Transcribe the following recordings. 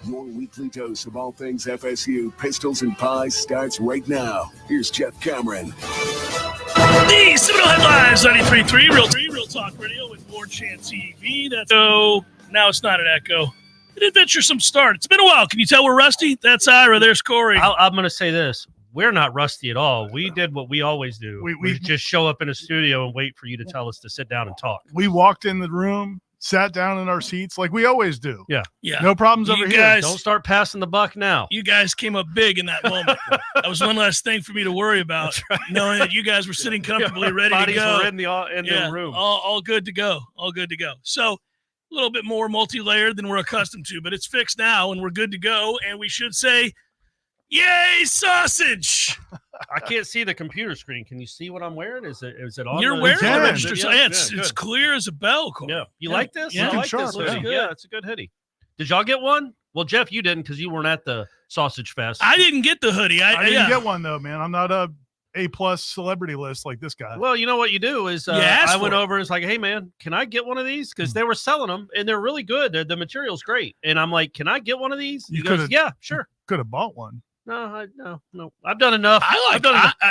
Your weekly dose of all things FSU, pistols and pies starts right now. Here's Jeff Cameron. The Seminole Headlines, 93.3, Real Talk Radio with Warchant TV. Now it's not an echo. An adventuresome start. It's been a while. Can you tell we're rusty? That's Ira. There's Corey. I'm going to say this. We're not rusty at all. We did what we always do. We just show up in a studio and wait for you to tell us to sit down and talk. We walked in the room, sat down in our seats like we always do. Yeah. No problems over here. Don't start passing the buck now. You guys came up big in that moment. That was one less thing for me to worry about, right. Knowing that you guys were sitting comfortably ready to go. Were in the room. All good to go. All good to go. So a little bit more multi-layered than we're accustomed to, but it's fixed now, and we're good to go. And we should say, yay, sausage! I can't see the computer screen. Can you see what I'm wearing? Is it on? You're wearing the register. It's clear as a bell, Corey. Yeah. You like this? Yeah. I like this hoodie. Yeah, it's a good hoodie. Did y'all get one? Well, Jeff, you didn't because you weren't at the Sausage Fest. I didn't get the hoodie. I didn't get one, though, man. I'm not A+ celebrity list like this guy. Well, you know what you do is I went over and was like, hey, man, can I get one of these? Because they were selling them, and they're really good. The material's great. And I'm like, can I get one of these? He goes, yeah, sure. Could have bought one. No. I've done enough.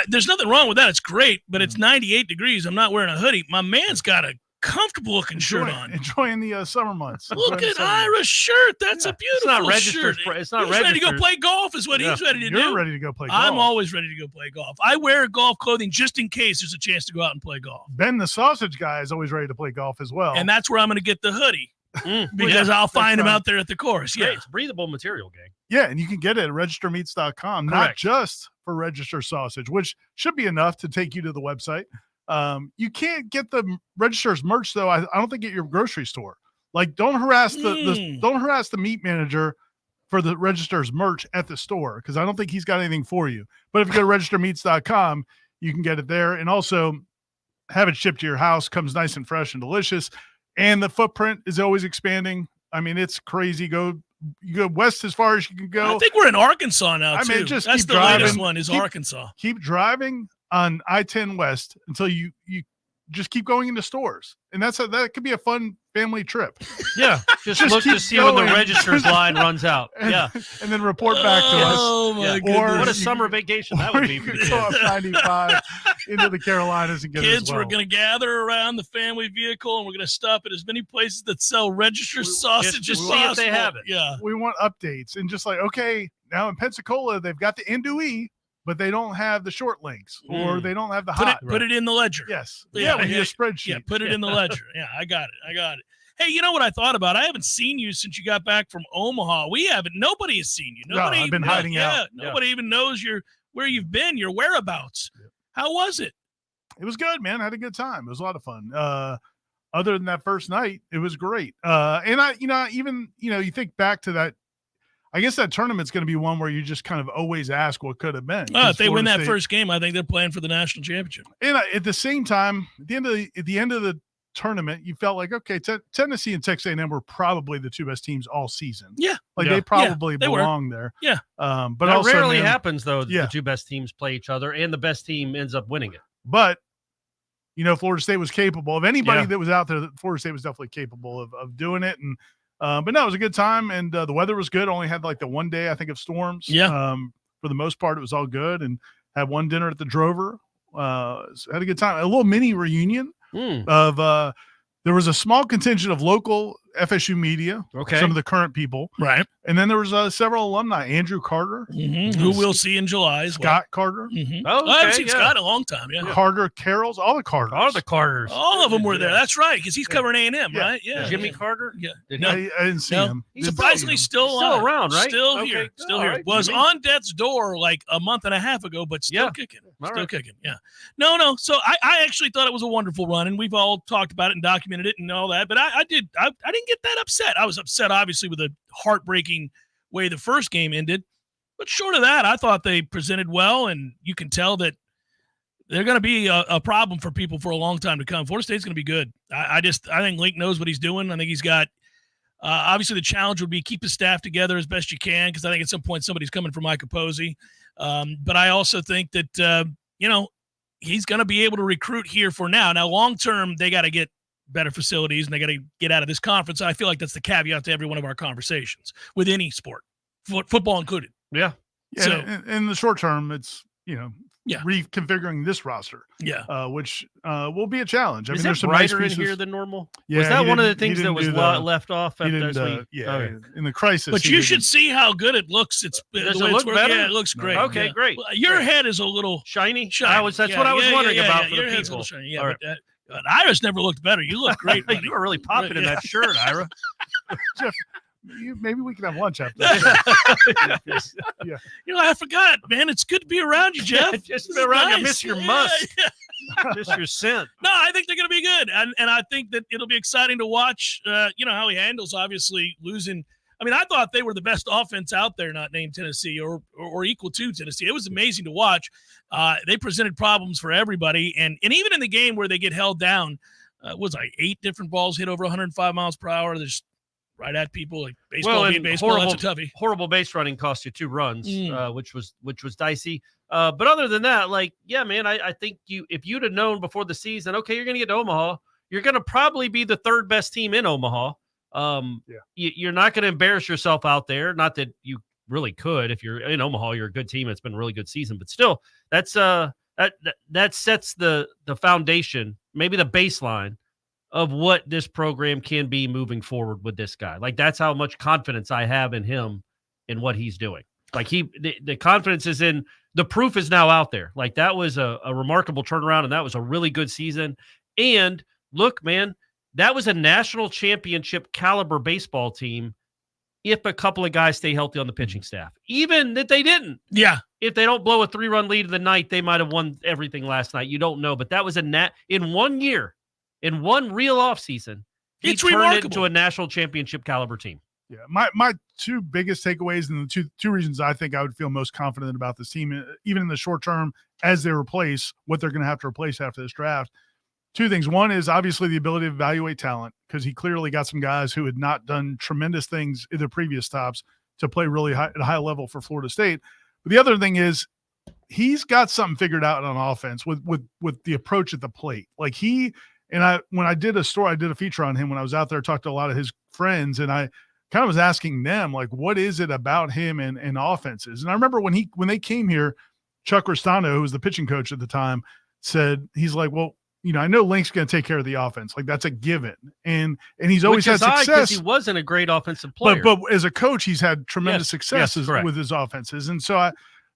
There's nothing wrong with that. It's great, but it's 98 degrees. I'm not wearing a hoodie. My man's got a comfortable looking shirt on. Enjoying the summer months. Look at Ira's shirt. That's a beautiful shirt. It's not he's ready to go play golf is what he's ready to do. You're ready to go play golf. I'm always ready to go play golf. I wear golf clothing just in case there's a chance to go out and play golf. Ben, the sausage guy, is always ready to play golf as well. And that's where I'm going to get the hoodie. Because I'll find him out there at the course. Yeah, it's breathable material, gang. Yeah, and you can get it at registermeats.com, not just for register sausage, which should be enough to take you to the website. You can't get the register's merch though. I don't think at your grocery store. Like, don't harass the meat manager for the register's merch at the store because I don't think he's got anything for you. But if you go to registermeats.com, you can get it there, and also have it shipped to your house. Comes nice and fresh and delicious. And the footprint is always expanding. I mean, it's crazy. You go west as far as you can go. I think we're in Arkansas now, too. I mean, just that's keep the driving. Latest one is Arkansas. Keep driving on I-10 West until you just keep going into stores. And that could be a fun family trip. Yeah. Just look to see when the register's line runs out. And then report back to us. Oh, my goodness. Or what a summer vacation that would be for you. Go up 95 into the Carolinas and get Kids, we're going to gather around the family vehicle, and we're going to stop at as many places that sell register sausage as possible. If they have it. Yeah. We want updates. And just like, okay, now in Pensacola, they've got the Indui, but they don't have the short links, or they don't have the hot. Put it in the ledger. Yes. Yeah, we need a spreadsheet. Yeah, put it in the ledger. Yeah, I got it. Hey, you know what I thought about? I haven't seen you since you got back from Omaha. We haven't. Nobody has seen you. Nobody. No, I've been hiding out. Nobody even knows where you've been, your whereabouts. Yeah. How was it? It was good, man. I had a good time. It was a lot of fun. Other than that first night, it was great. And you think back to that. I guess that tournament's going to be one where you just kind of always ask what could have been. If they win that first game, I think they're playing for the national championship. And at the same time, at the end of the tournament, you felt like, okay, Tennessee and Texas A&M were probably the two best teams all season. Yeah, they probably belong there. Yeah, but that also, rarely happens though. The two best teams play each other, and the best team ends up winning it. But Florida State was capable of anybody that was out there. Florida State was definitely capable of doing it, and. But no, it was a good time, and the weather was good. Only had like the one day, I think, of storms. Yeah. For the most part, it was all good, and had one dinner at the Drover. Had a good time. A little mini reunion of there was a small contingent of local FSU media, some of the current people, right? And then there was several alumni. Andrew Carter, who we'll see in July as well. Scott Carter. Oh, I haven't seen Scott in a long time. Yeah, Carter Carrolls, all the Carters. All of them were there. That's right, because he's covering A&M, right? Yeah. Jimmy Carter. Yeah, I didn't see him. He's surprisingly still around, right? Still here. Still here. Right. Was on death's door like a month and a half ago, but still kicking. Kicking. Yeah. No. So I actually thought it was a wonderful run, and we've all talked about it and documented it and all that. But I didn't get that upset. I was upset, obviously, with a heartbreaking way the first game ended. But short of that, I thought they presented well, and you can tell that they're going to be a problem for people for a long time to come. Florida State's going to be good. I think Link knows what he's doing. I think he's got obviously the challenge would be keep the staff together as best you can, because I think at some point somebody's coming for Micah Posey. But I also think that, he's going to be able to recruit here for now. Now, long term, they got to get better facilities and they got to get out of this conference. I feel like that's the caveat to every one of our conversations with any sport, football included. Yeah. So in the short term, it's, reconfiguring this roster. Yeah. Which will be a challenge. I mean, there's some brighter in here than normal. Yeah, was that one of the things that was left off after this week? In the crisis. But you should see how good it looks. Does it look better? Yeah, it looks great. Okay, great. Well, your head is a little shiny. That's what I was wondering about for your the head's people. A little shiny. Yeah, but Ira's never looked better. You look great, buddy. You were really popping in that shirt, Ira. Jeff, maybe we can have lunch after this. I forgot, man. It's good to be around you, Jeff. Just be around you. Miss your must. Miss your scent. No, I think they're going to be good. And I think that it'll be exciting to watch, how he handles, obviously, losing. I mean, I thought they were the best offense out there, not named Tennessee or equal to Tennessee. It was amazing to watch. They presented problems for everybody. And even in the game where they get held down, was like 8 different balls hit over 105 miles per hour. There's right at people, like baseball being baseball. That's a toughie. Horrible base running cost you 2 runs, which was dicey. But other than that, man, I think if you'd have known before the season, okay, you're going to get to Omaha, you're going to probably be the 3rd best team in Omaha. You're not going to embarrass yourself out there. Not that you really could. If you're in Omaha, you're a good team. It's been a really good season, but still, that's that sets the foundation, maybe the baseline of what this program can be moving forward with this guy. That's how much confidence I have in him and what he's doing. The confidence is in, the proof is now out there. That was a remarkable turnaround, and that was a really good season. And look, man, that was a national championship caliber baseball team if a couple of guys stay healthy on the pitching staff. Even that they didn't. Yeah. If they don't blow a 3-run lead of the night, they might have won everything last night. You don't know. But that was in 1 year, in one real offseason, he turned it into a national championship caliber team. Yeah. My 2 biggest takeaways and the two reasons I think I would feel most confident about this team, even in the short term, as they replace what they're going to have to replace after this draft. 2 things. One is obviously the ability to evaluate talent, because he clearly got some guys who had not done tremendous things in their previous stops to play really high, at a high level for Florida State. But the other thing is he's got something figured out on offense with the approach at the plate. When I did a feature on him when I was out there, talked to a lot of his friends, and I kind of was asking them, what is it about him and offenses? And I remember when they came here, Chuck Restano, who was the pitching coach at the time, said, he's like, well, I know Link's going to take care of the offense. That's a given. And he's always had success. Because he wasn't a great offensive player. But as a coach, he's had tremendous success with his offenses. And so I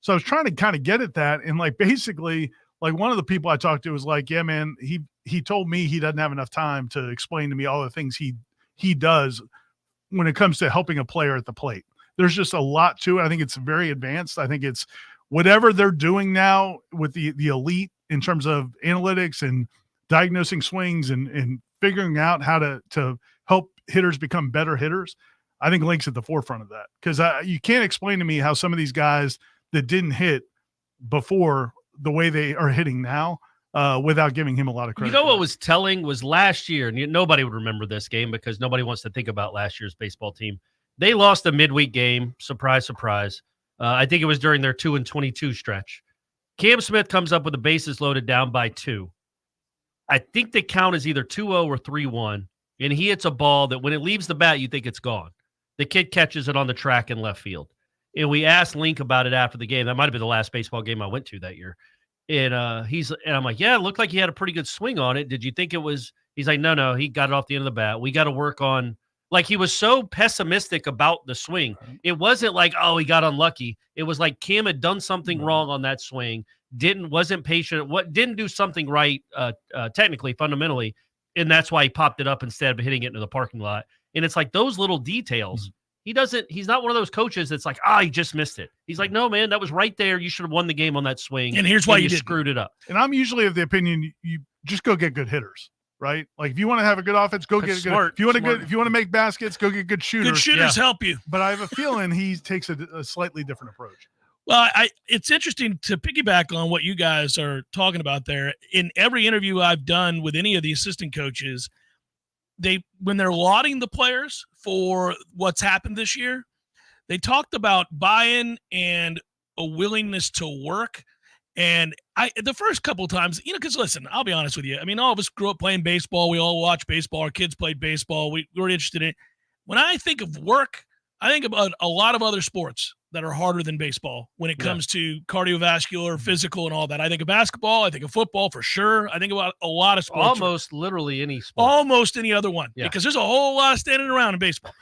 was trying to kind of get at that. And basically, one of the people I talked to was like, yeah, man, he told me he doesn't have enough time to explain to me all the things he does when it comes to helping a player at the plate. There's just a lot to it. I think it's very advanced. I think it's whatever they're doing now with the elite in terms of analytics and diagnosing swings and figuring out how to help hitters become better hitters. I think Link's at the forefront of that, because you can't explain to me how some of these guys that didn't hit before the way they are hitting now without giving him a lot of credit. What was telling was last year, and nobody would remember this game because nobody wants to think about last year's baseball team. They lost a midweek game. Surprise, surprise. I think it was during their 2-22 stretch. Cam Smith comes up with the bases loaded down by 2. I think the count is either 2-0 or 3-1, and he hits a ball that when it leaves the bat, you think it's gone. The kid catches it on the track in left field. And we asked Link about it after the game. That might have been the last baseball game I went to that year. And I'm like, yeah, it looked like he had a pretty good swing on it. Did you think it was? He's like, no, he got it off the end of the bat. We got to work on. He was so pessimistic about the swing. It wasn't like, oh, he got unlucky. It was like Cam had done something wrong on that swing. Wasn't patient. Didn't do something right, technically, fundamentally, and that's why he popped it up instead of hitting it into the parking lot. And it's like those little details. He's not one of those coaches that's like, he just missed it. He's like, no, man, that was right there. You should have won the game on that swing. And here's why you screwed it up. And I'm usually of the opinion you just go get good hitters, right? If you want to have a good offense, go get good. If you want to make baskets, go get good shooters. Good shooters help you. But I have a feeling he takes a slightly different approach. Well, it's interesting to piggyback on what you guys are talking about there. In every interview I've done with any of the assistant coaches, when they're lauding the players for what's happened this year, they talked about buy-in and a willingness to work. And the first couple of times, because listen, I'll be honest with you. I mean, all of us grew up playing baseball. We all watched baseball. Our kids played baseball. We were interested in it. When I think of work, I think about a lot of other sports that are harder than baseball when it comes to cardiovascular, physical, and all that. I think of basketball. I think of football for sure. I think about a lot of sports. Almost literally any sport. Almost any other one. Because there's a whole lot of standing around in baseball.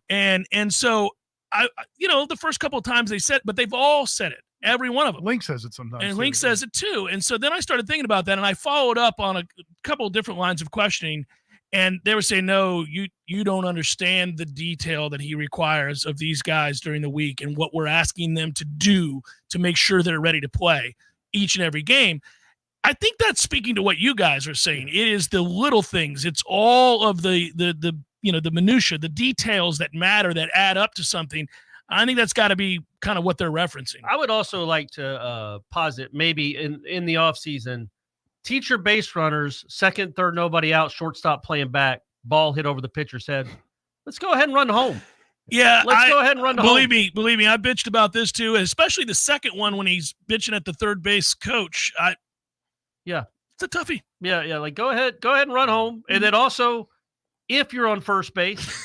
And so, the first couple of times they said, but they've all said it. Every one of them. Link says it sometimes. And Link says it too. And so then I started thinking about that, and I followed up on a couple of different lines of questioning, and they were saying, no, you don't understand the detail that he requires of these guys during the week and what we're asking them to do to make sure they're ready to play each and every game. I think that's speaking to what you guys are saying. It is the little things. It's all of the minutia, the details that matter, that add up to something. I think that's got to be kind of what they're referencing. I would also like to posit maybe in the offseason, teach your base runners, second, third, nobody out, shortstop playing back, ball hit over the pitcher's head. Let's go ahead and run home. Yeah, let's go ahead and run home. Believe me, I bitched about this too, especially the second one when he's bitching at the third base coach. It's a toughie. Yeah, like go ahead and run home. And then also, if you're on first base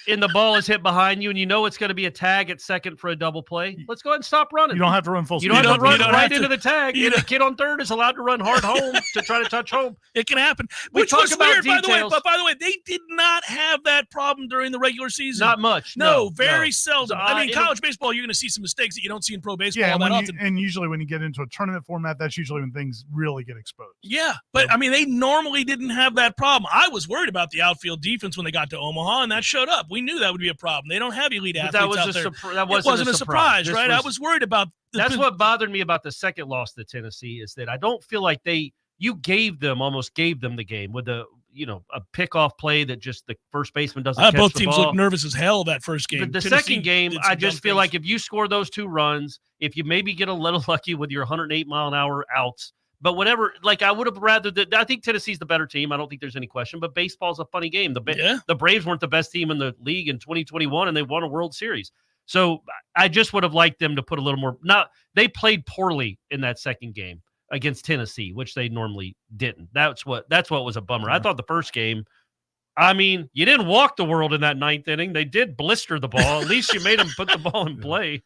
and the ball is hit behind you and you know it's going to be a tag at second for a double play, let's go ahead and stop running. You don't have to run full speed. You don't have to run right into the tag. And the kid on third is allowed to run hard home to try to touch home. It can happen. Which was weird, by the way. But by the way, they did not have that problem during the regular season. Not much. No, very seldom. I mean, college baseball, you're going to see some mistakes that you don't see in pro baseball that often. And usually when you get into a tournament format, that's usually when things really get exposed. Yeah, but I mean, they normally didn't have that problem. I was worried about the outfield defense when they got to Omaha, and that showed up. We knew that would be a problem. They don't have elite athletes out there. That wasn't a surprise, right? I was worried about. That's what bothered me about the second loss to Tennessee is that I don't feel like almost gave them the game with a pickoff play that just the first baseman doesn't catch the ball. Both teams looked nervous as hell that first game. But the second game, I just feel like if you score those 2 runs, if you maybe get a little lucky with your 108-mile-an-hour outs, but whatever, like I would have rather that. I think Tennessee's the better team. I don't think there's any question. But baseball's a funny game. The Braves weren't the best team in the league in 2021, and they won a World Series. So I just would have liked them to put a little more. They played poorly in that second game against Tennessee, which they normally didn't. That's what was a bummer. I thought the first game, I mean, you didn't walk the world in that 9th inning. They did blister the ball. At least you made them put the ball in play.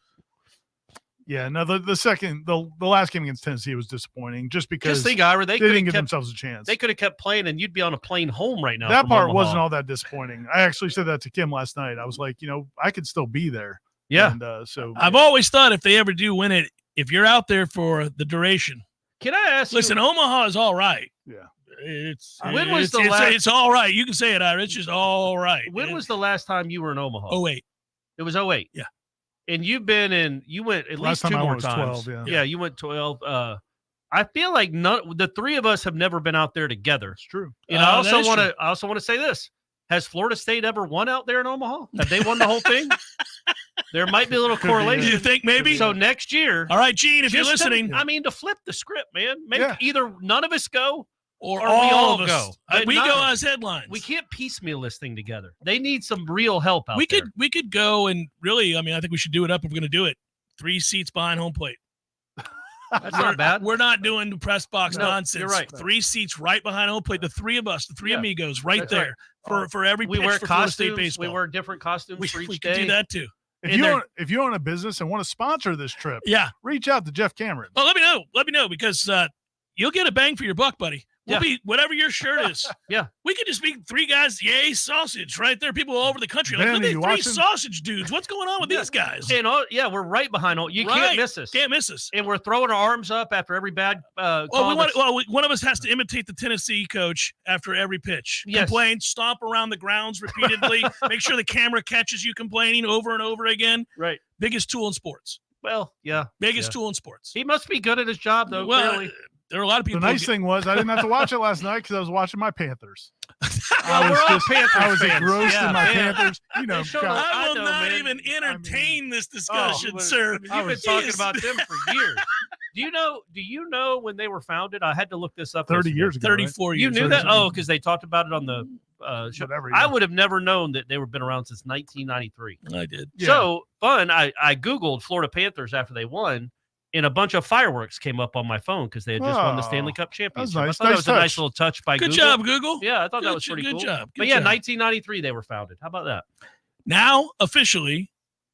Yeah, no, the last game against Tennessee was disappointing just because they didn't give themselves a chance. They could have kept playing, and you'd be on a plane home right now. That part wasn't all that disappointing. I actually said that to Kim last night. I was like, I could still be there. Yeah. And so I've always thought if they ever do win it, if you're out there for the duration. Can I ask Listen, Omaha is all right. Yeah. It's all right. You can say it, Ira. It's just all right. When was the last time you were in Omaha? 08. It was 08. Yeah. And you went at least 2 more times. 12, yeah, you went 12. I feel like the 3 of us have never been out there together. It's true. And I also want to say this. Has Florida State ever won out there in Omaha? Have they won the whole thing? There might be a little correlation. You think maybe? So next year. All right, Gene, if you're listening. To flip the script, man. Maybe either none of us go or we all go. We go as headlines. We can't piecemeal this thing together. They need some real help out there. We could go and really, I think we should do it up if we're going to do it. 3 seats behind home plate. That's not bad. We're not doing the press box nonsense. You're right. 3 seats right behind home plate. The 3 of us, the 3 amigos, right there for every pitch wear for costumes. Florida State baseball. We wear different costumes for each we day. We could do that too. If you own a business and want to sponsor this trip, reach out to Jeff Cameron. Oh, let me know. Let me know because you'll get a bang for your buck, buddy. We'll be whatever your shirt is. Yeah. We could just be 3 guys, yay, sausage, right there. People all over the country. Like, look at 3 sausage dudes. What's going on with these guys? And we're right behind. You can't miss us. Can't miss us. And we're throwing our arms up after every bad call. One of us has to imitate the Tennessee coach after every pitch. Yes. Complain, stomp around the grounds repeatedly. Make sure the camera catches you complaining over and over again. Right. Biggest tool in sports. Well, yeah. Biggest tool in sports. He must be good at his job, though, clearly. There are a lot of people. The nice thing was I didn't have to watch it last night because I was watching my Panthers. I was engrossed in my Panthers. I will not even entertain this discussion, sir. You've been talking about them for years. Do you know when they were founded? I had to look this up. 30 years ago. 34 right? years. You knew that? Oh, because they talked about it on the show. I would have never known that they were been around since 1993. I did. So fun. I Googled Florida Panthers after they won. and a bunch of fireworks came up on my phone because they had just won the Stanley Cup championship. Nice. I thought that was a nice little touch by Google. Good job, Google. Yeah, I thought that was pretty cool. Good job. But yeah, 1993 they were founded. How about that? Now, officially,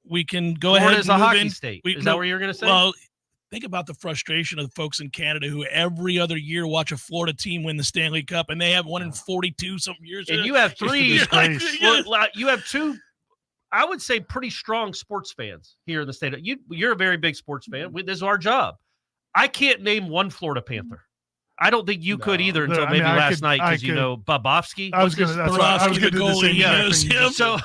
we can go ahead and Florida's a move hockey in. state. Is that what you were going to say? Well, think about the frustration of the folks in Canada who every other year watch a Florida team win the Stanley Cup, and they have one in 42-something years. And you have three. Yeah. You have two, I would say, pretty strong sports fans here in the state. You're a very big sports fan. This is our job. I can't name one Florida Panther. I don't think you could either until maybe last night because you know Bobovsky. I was going to do the same. So,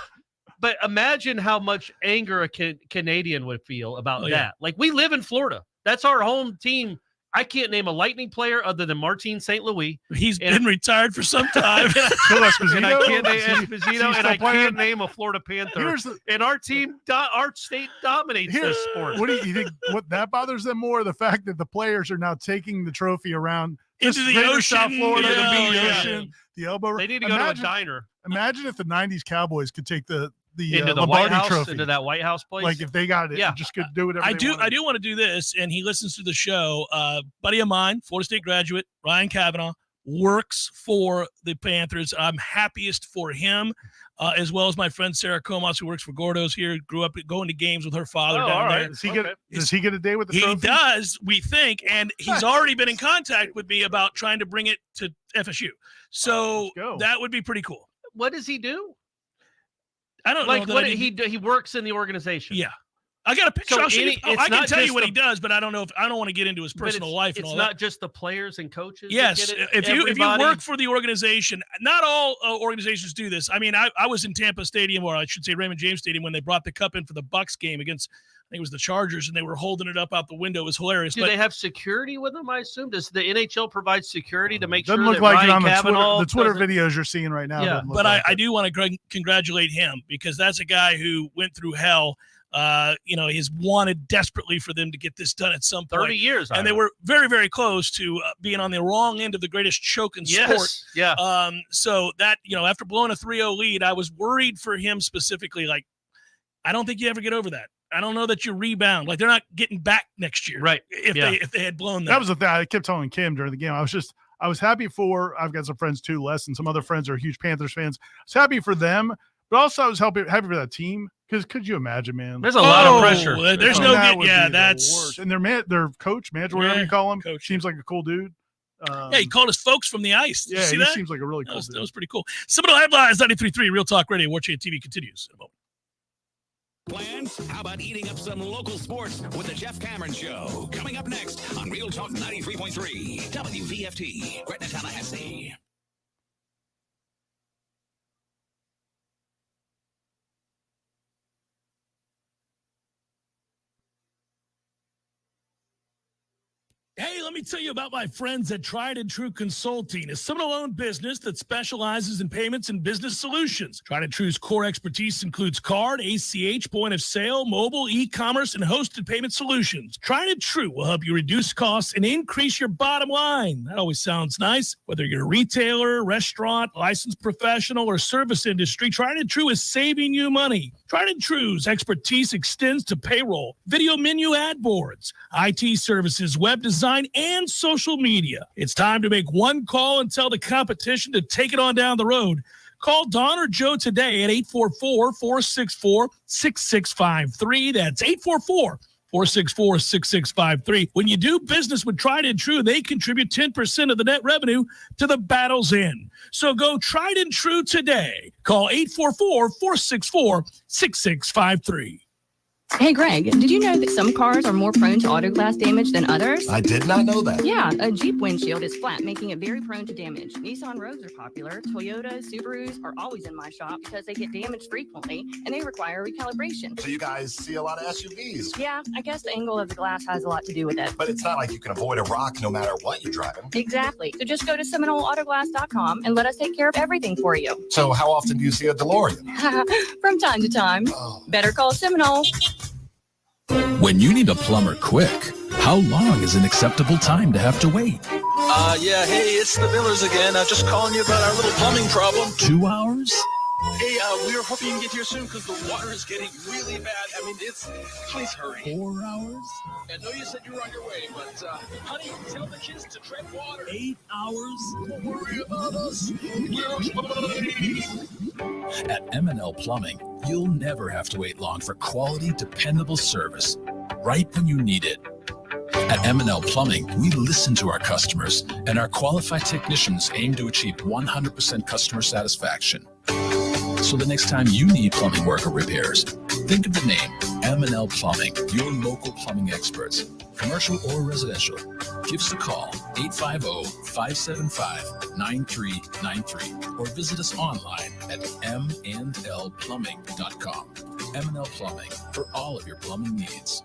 but imagine how much anger a Canadian would feel about that. Like, we live in Florida. That's our home team. I can't name a Lightning player other than Martin St. Louis. He's been retired for some time. And I can't name Esposito, and I can't name a Florida Panther. And our team, our state dominates this sport. What do you think? What that bothers them more? The fact that the players are now taking the trophy around into the ocean, South Florida, the ocean, the elbow. They need to go to a diner. Imagine if the '90s Cowboys could take the into the Lombardi White House, trophy, into that White House place. Like if they got it, just could do whatever. I do want to do this, and he listens to the show. Buddy of mine, Florida State graduate, Ryan Kavanaugh, works for the Panthers. I'm happiest for him, as well as my friend Sarah Comas, who works for Gordo's here. Grew up going to games with her father down there. Does he get a day with the trophy? He does, we think, and he's already been in contact with me about trying to bring it to FSU. So that would be pretty cool. What does he do? I don't know. What he works in the organization. Yeah, I got a picture. So I can tell you what he does, but I don't know if I don't want to get into his personal life. And it's not just the players and coaches. Yes, if you work for the organization, not all organizations do this. I mean, I was in Tampa Stadium, or I should say Raymond James Stadium, when they brought the cup in for the Bucks game against, I think it was the Chargers, and they were holding it up out the window. It was hilarious. Do they have security with them, I assume? Does the NHL provide security to make sure that look like Ryan on Kavanaugh the Twitter videos you're seeing right now? Yeah, but I do want to congratulate him, because that's a guy who went through hell. He's wanted desperately for them to get this done at some point. 30 years. And they were very, very close to being on the wrong end of the greatest choke in sport. Yeah. So that, after blowing a 3-0 lead, I was worried for him specifically. Like, I don't think you ever get over that. I don't know that you rebound. Like, they're not getting back next year. Right. If they had blown that. That was the thing I kept telling Kim during the game. I was happy I've got some friends too, Les, and some other friends are huge Panthers fans. I was happy for them, but also I was happy for that team. Because could you imagine, man? There's a lot of pressure. There's no good. Yeah, that's and their coach, manager, whatever you call him, seems like a cool dude. He called us folks from the ice. Did you see that? Seems like a really cool dude. That was pretty cool. Seminole Headlines 93.3 Real Talk Radio. Warchant TV continues in a moment. Plans? How about eating up some local sports with the Jeff Cameron Show? Coming up next on Real Talk 93.3 WVFT, Gretna, Tallahassee. Hey, let me tell you about my friends at Tried and True Consulting, a Seminole-owned business that specializes in payments and business solutions. Tried and True's core expertise includes card, ACH, point of sale, mobile, e-commerce, and hosted payment solutions. Tried and True will help you reduce costs and increase your bottom line. That always sounds nice. Whether you're a retailer, restaurant, licensed professional, or service industry, Tried and True is saving you money. Tried and True's expertise extends to payroll, video menu ad boards, IT services, web design, and social media. It's time to make one call and tell the competition to take it on down the road. Call Don or Joe today at 844-464-6653. That's 844-464-6653. When you do business with Tried and True, they contribute 10% of the net revenue to the battle's end. So go Tried and True today. Call 844-464-6653. Hey, Greg, did you know that some cars are more prone to auto glass damage than others? I did not know that. Yeah, a Jeep windshield is flat, making it very prone to damage. Nissan Rogues are popular. Toyotas, Subarus are always in my shop because they get damaged frequently and they require recalibration. So you guys see a lot of SUVs. Yeah, I guess the angle of the glass has a lot to do with it. But it's not like you can avoid a rock no matter what you're driving. Exactly. So just go to SeminoleAutoglass.com and let us take care of everything for you. So how often do you see a DeLorean? From time to time. Oh. Better call Seminole. When you need a plumber quick, how long is an acceptable time to have to wait? Hey, it's the Millers again. Just calling you about our little plumbing problem. 2 hours? Hey, we were hoping you can get here soon because the water is getting really bad. I mean, please hurry. 4 hours? I know you said you were on your way, but, honey, tell the kids to tread water. 8 hours? Don't worry about us. We're fine. At M&L Plumbing, you'll never have to wait long for quality, dependable service right when you need it. At M&L Plumbing, we listen to our customers, and our qualified technicians aim to achieve 100% customer satisfaction. So the next time you need plumbing work or repairs, think of the name M&L Plumbing, your local plumbing experts, commercial or residential. Give us a call, 850-575-9393, or visit us online at mndlplumbing.com. M&L Plumbing, for all of your plumbing needs.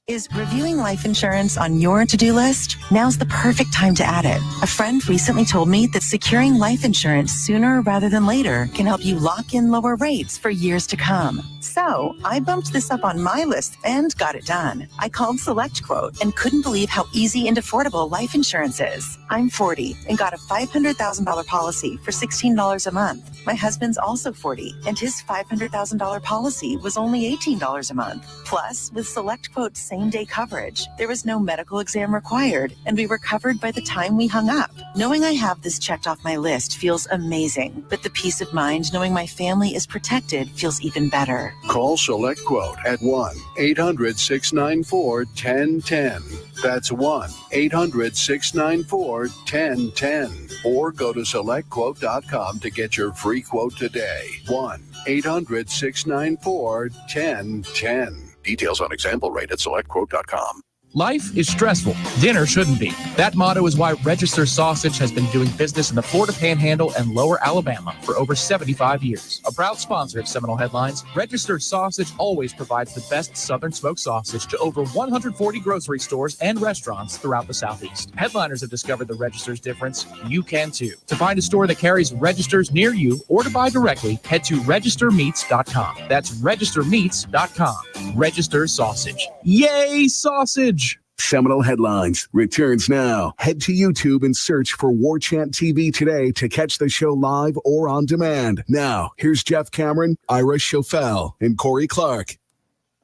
Is reviewing life insurance on your to-do list? Now's the perfect time to add it. A friend recently told me that securing life insurance sooner rather than later can help you lock in lower rates for years to come. So I bumped this up on my list and got it done. I called Select Quote and couldn't believe how easy and affordable life insurance is. I'm 40 and got a $500,000 policy for $16 a month. My husband's also 40 and his $500,000 policy was only $18 a month. Plus, with Select Quote's same-day coverage, there was no medical exam required, and we were covered by the time we hung up. Knowing I have this checked off my list feels amazing, but the peace of mind knowing my family is protected feels even better. Call Select Quote at 1-800-694-1010. That's 1-800-694-1010. Or go to selectquote.com to get your free quote today. 1-800-694-1010. Details on example rate at selectquote.com. Life is stressful. Dinner shouldn't be. That motto is why Register Sausage has been doing business in the Florida Panhandle and Lower Alabama for over 75 years. A proud sponsor of Seminole Headlines, Register Sausage always provides the best Southern smoked sausage to over 140 grocery stores and restaurants throughout the Southeast. Headliners have discovered the Register's difference. You can too. To find a store that carries Registers near you or to buy directly, head to registermeats.com. That's registermeats.com. Register Sausage. Yay, sausage! Seminole Headlines returns now. Head to YouTube and search for Warchant TV today to catch the show live or on demand. Now, here's Jeff Cameron, Ira Schofel, and Corey Clark.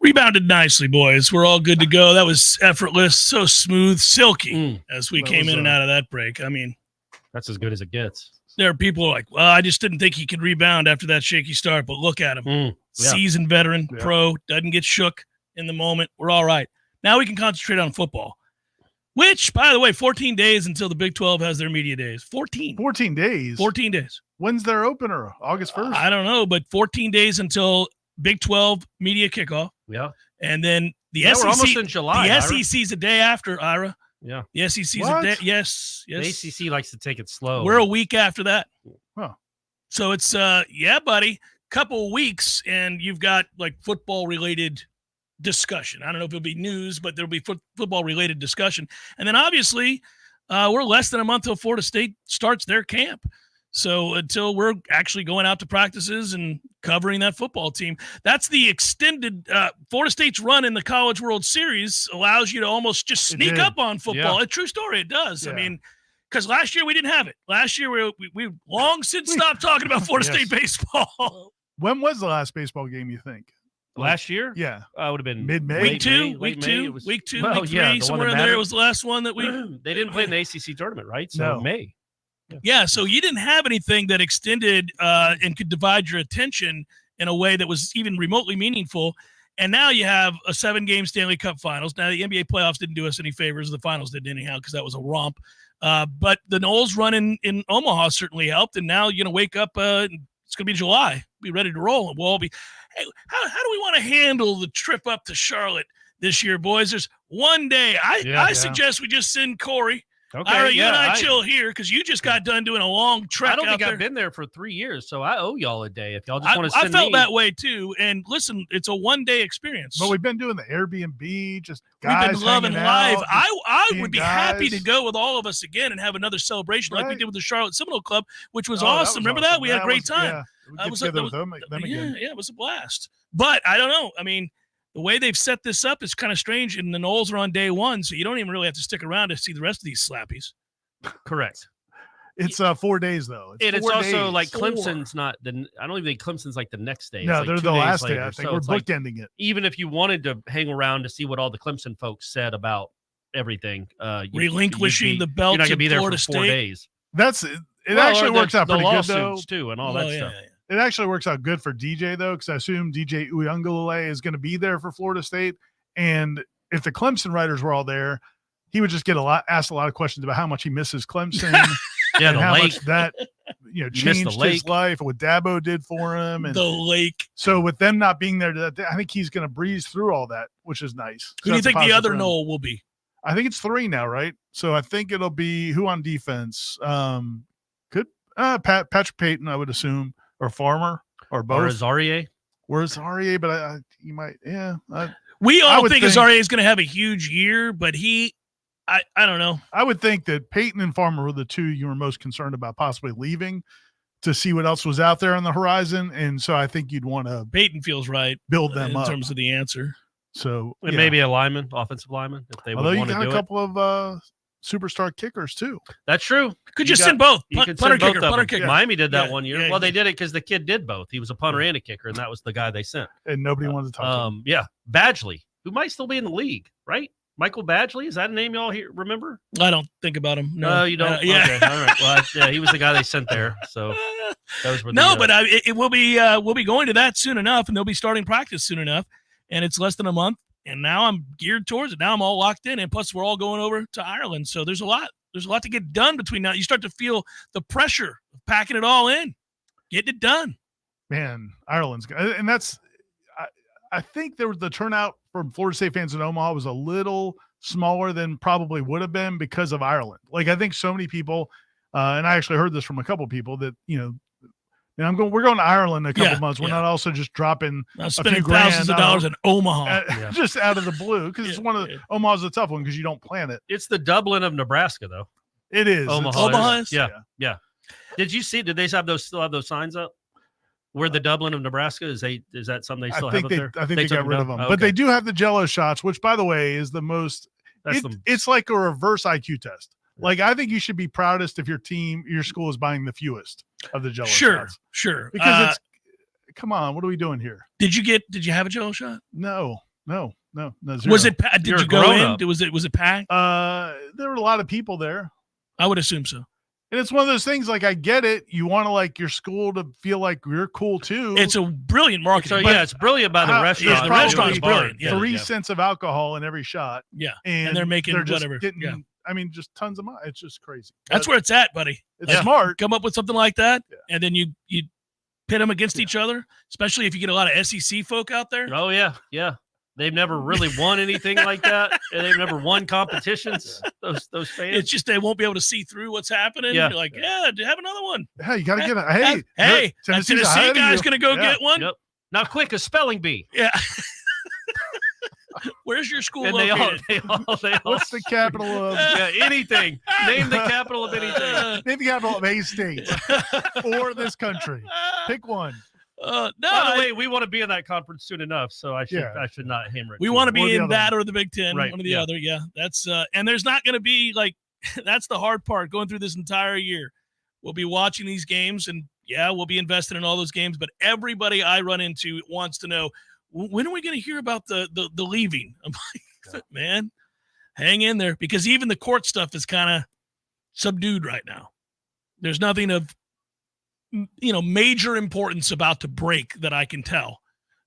Rebounded nicely, boys. We're all good to go. That was effortless, so smooth, silky as we came in and out of that break. I mean, that's as good as it gets. There are people like, well, I just didn't think he could rebound after that shaky start, but look at him. Seasoned veteran, pro, doesn't get shook in the moment. We're all right. Now we can concentrate on football, which, by the way, 14 days until the Big 12 has their media days. 14 days. 14 days. When's their opener? August 1st? I don't know, but 14 days until Big 12 media kickoff. Yeah. And then the we're SEC. almost in July. The SEC's a day after, Ira. Yeah. The SEC's a day. Yes. The ACC likes to take it slow. We're a week after that. Huh. So it's, yeah, buddy, couple of weeks, and you've got like football-related discussion. I don't know if it'll be news, but there'll be football-related discussion. And then obviously we're less than a month till Florida State starts their camp. So until we're actually going out to practices and covering that football team, that's the extended Florida State's run in the College World Series allows you to almost just sneak up on football. Yeah. A true story. It does. Yeah. I mean, because last year we didn't have it. Last year we long since stopped talking about Florida State baseball. When was the last baseball game, you think? Last year? Yeah. It would have been mid-May. Week two, Week week three, somewhere in that there was the last one that we. They didn't play in the ACC tournament, right? So No. May. Yeah, so you didn't have anything that extended and could divide your attention in a way that was even remotely meaningful. And now you have a 7-game Stanley Cup Finals. Now the NBA playoffs didn't do us any favors. The finals did anyhow because that was a romp. But the Noles run in Omaha certainly helped. And now you're going to wake up. It's going to be July. Be ready to roll. And we'll all be, hey, how do we want to handle the trip up to Charlotte this year, boys? There's one day. I suggest we just send Corey. Okay, All right, you and I chill here because you just got done doing a long trek. I don't think out I've been there for 3 years, so I owe y'all a day. If y'all just want to send I felt me. that way too. And listen, it's a one-day experience. But we've been doing the Airbnb, just guys We've been loving hanging live. out, I being would be guys. happy to go with all of us again and have another celebration like we Right. did with the Charlotte Seminole Club, which was Oh, that awesome. was Remember that? awesome. We had a great time. Yeah, we get was together like- with them again. Yeah, it was a blast. But I don't know. I mean, the way they've set this up is kind of strange, and the Noles are on day one, so you don't even really have to stick around to see the rest of these slappies. Correct. It's 4 days though. It's 4 also days. like Clemson's not the. I don't even think Clemson's like the next day. No, it's like they're 2 the days last later. day. I think So we're it's like, bookending it. even if you wanted to hang around to see what all the Clemson folks said about everything, relinquishing the belt you're not to going to be there Florida for 4 State. days. It actually works out pretty good though. Too, and all that stuff. It actually works out good for DJ though, because I assume DJ Uyunglele is going to be there for Florida State, and if the Clemson writers were all there, he would just get asked a lot of questions about how much he misses Clemson. Yeah, and the how lake. much that changed his life, what Dabo did for him, and the lake. So with them not being there, I think he's going to breeze through all that, which is nice. Who do you think the other Noel will be? I think it's 3 now, right? So I think it'll be who on defense? Patrick Payton, I would assume, or Farmer, or both. Or Azarie. Where's Azarie? But you might, yeah. We all think Azarie is going to have a huge year, but I don't know. I would think that Peyton and Farmer were the 2 you were most concerned about possibly leaving to see what else was out there on the horizon. And so I think you'd want to Peyton feels right build them in up terms of the answer. So and maybe a lineman, offensive lineman, if they although would you want to got do a couple of superstar kickers too. That's true. Could you send both? You could punter send both kicker, of punter them. kicker. Miami did that 1 year. Yeah, well, they did it because the kid did both. He was a punter and a kicker, and that was the guy they sent. And nobody wanted to talk to him. Yeah, Badgley, who might still be in the league, right? Michael Badgley, is that a name y'all here remember? I don't think about him. No, you don't. yeah. Okay, all right. Well, yeah, he was the guy they sent there. So those were but it will be. We'll be going to that soon enough, and they'll be starting practice soon enough. And it's less than a month, and now I'm geared towards it. Now I'm all locked in, and plus we're all going over to Ireland. So there's a lot. There's a lot to get done between now. You start to feel the pressure of packing it all in, getting it done. Man, Ireland's good, and that's. I think there was the turnout from Florida State fans in Omaha was a little smaller than probably would have been because of Ireland. Like I think so many people, and I actually heard this from a couple people that we're going to Ireland in a couple months. We're not also just dropping spending thousands of dollars in Omaha just out of the blue because it's one of the Omaha's a tough one because you don't plan it. It's the Dublin of Nebraska, though. It is. Omaha is? Yeah. Did you see? Did they still have those signs up? Where the Dublin of Nebraska is that something they still have up there? I think they got rid of them, okay. But they do have the Jello shots, which, by the way, is the most. It's like a reverse IQ test. Like I think you should be proudest if your school is buying the fewest of the Jello shots. Sure. Because come on, what are we doing here? Did you have a Jello shot? No. Zero. Was it? Did you go in? Was it packed? There were a lot of people there. I would assume so. And it's one of those things, like, I get it. You want to, like, your school to feel like you're cool, too. It's a brilliant marketing. So, it's brilliant by the restaurant. The restaurant's brilliant. 3 cents of alcohol in every shot. Yeah. And they're making just whatever. Getting, I mean, just tons of money. It's just crazy. That's where it's at, buddy. It's smart. Come up with something like that, and then you pit them against each other, especially if you get a lot of SEC folk out there. Oh, yeah. They've never really won anything like that. And they've never won competitions, those fans. It's just they won't be able to see through what's happening. Yeah. You're like, have another one. Hey, you got to get it. Hey, Tennessee guy's going to go get one. Yep. Now, quick, a spelling bee. Yeah. Where's your school and located? They all What's the capital of? Anything. Name the capital of anything. Name the capital of a state or this country. Pick one. By the way, we want to be in that conference soon enough, so I should not hammer it. We want to be in that or the Big Ten, right, one or the other. Yeah, that's and there's not going to be that's the hard part going through this entire year. We'll be watching these games, and we'll be invested in all those games. But everybody I run into wants to know, when are we going to hear about the leaving? I'm like, man, hang in there, because even the court stuff is kind of subdued right now. There's nothing of major importance about to break that I can tell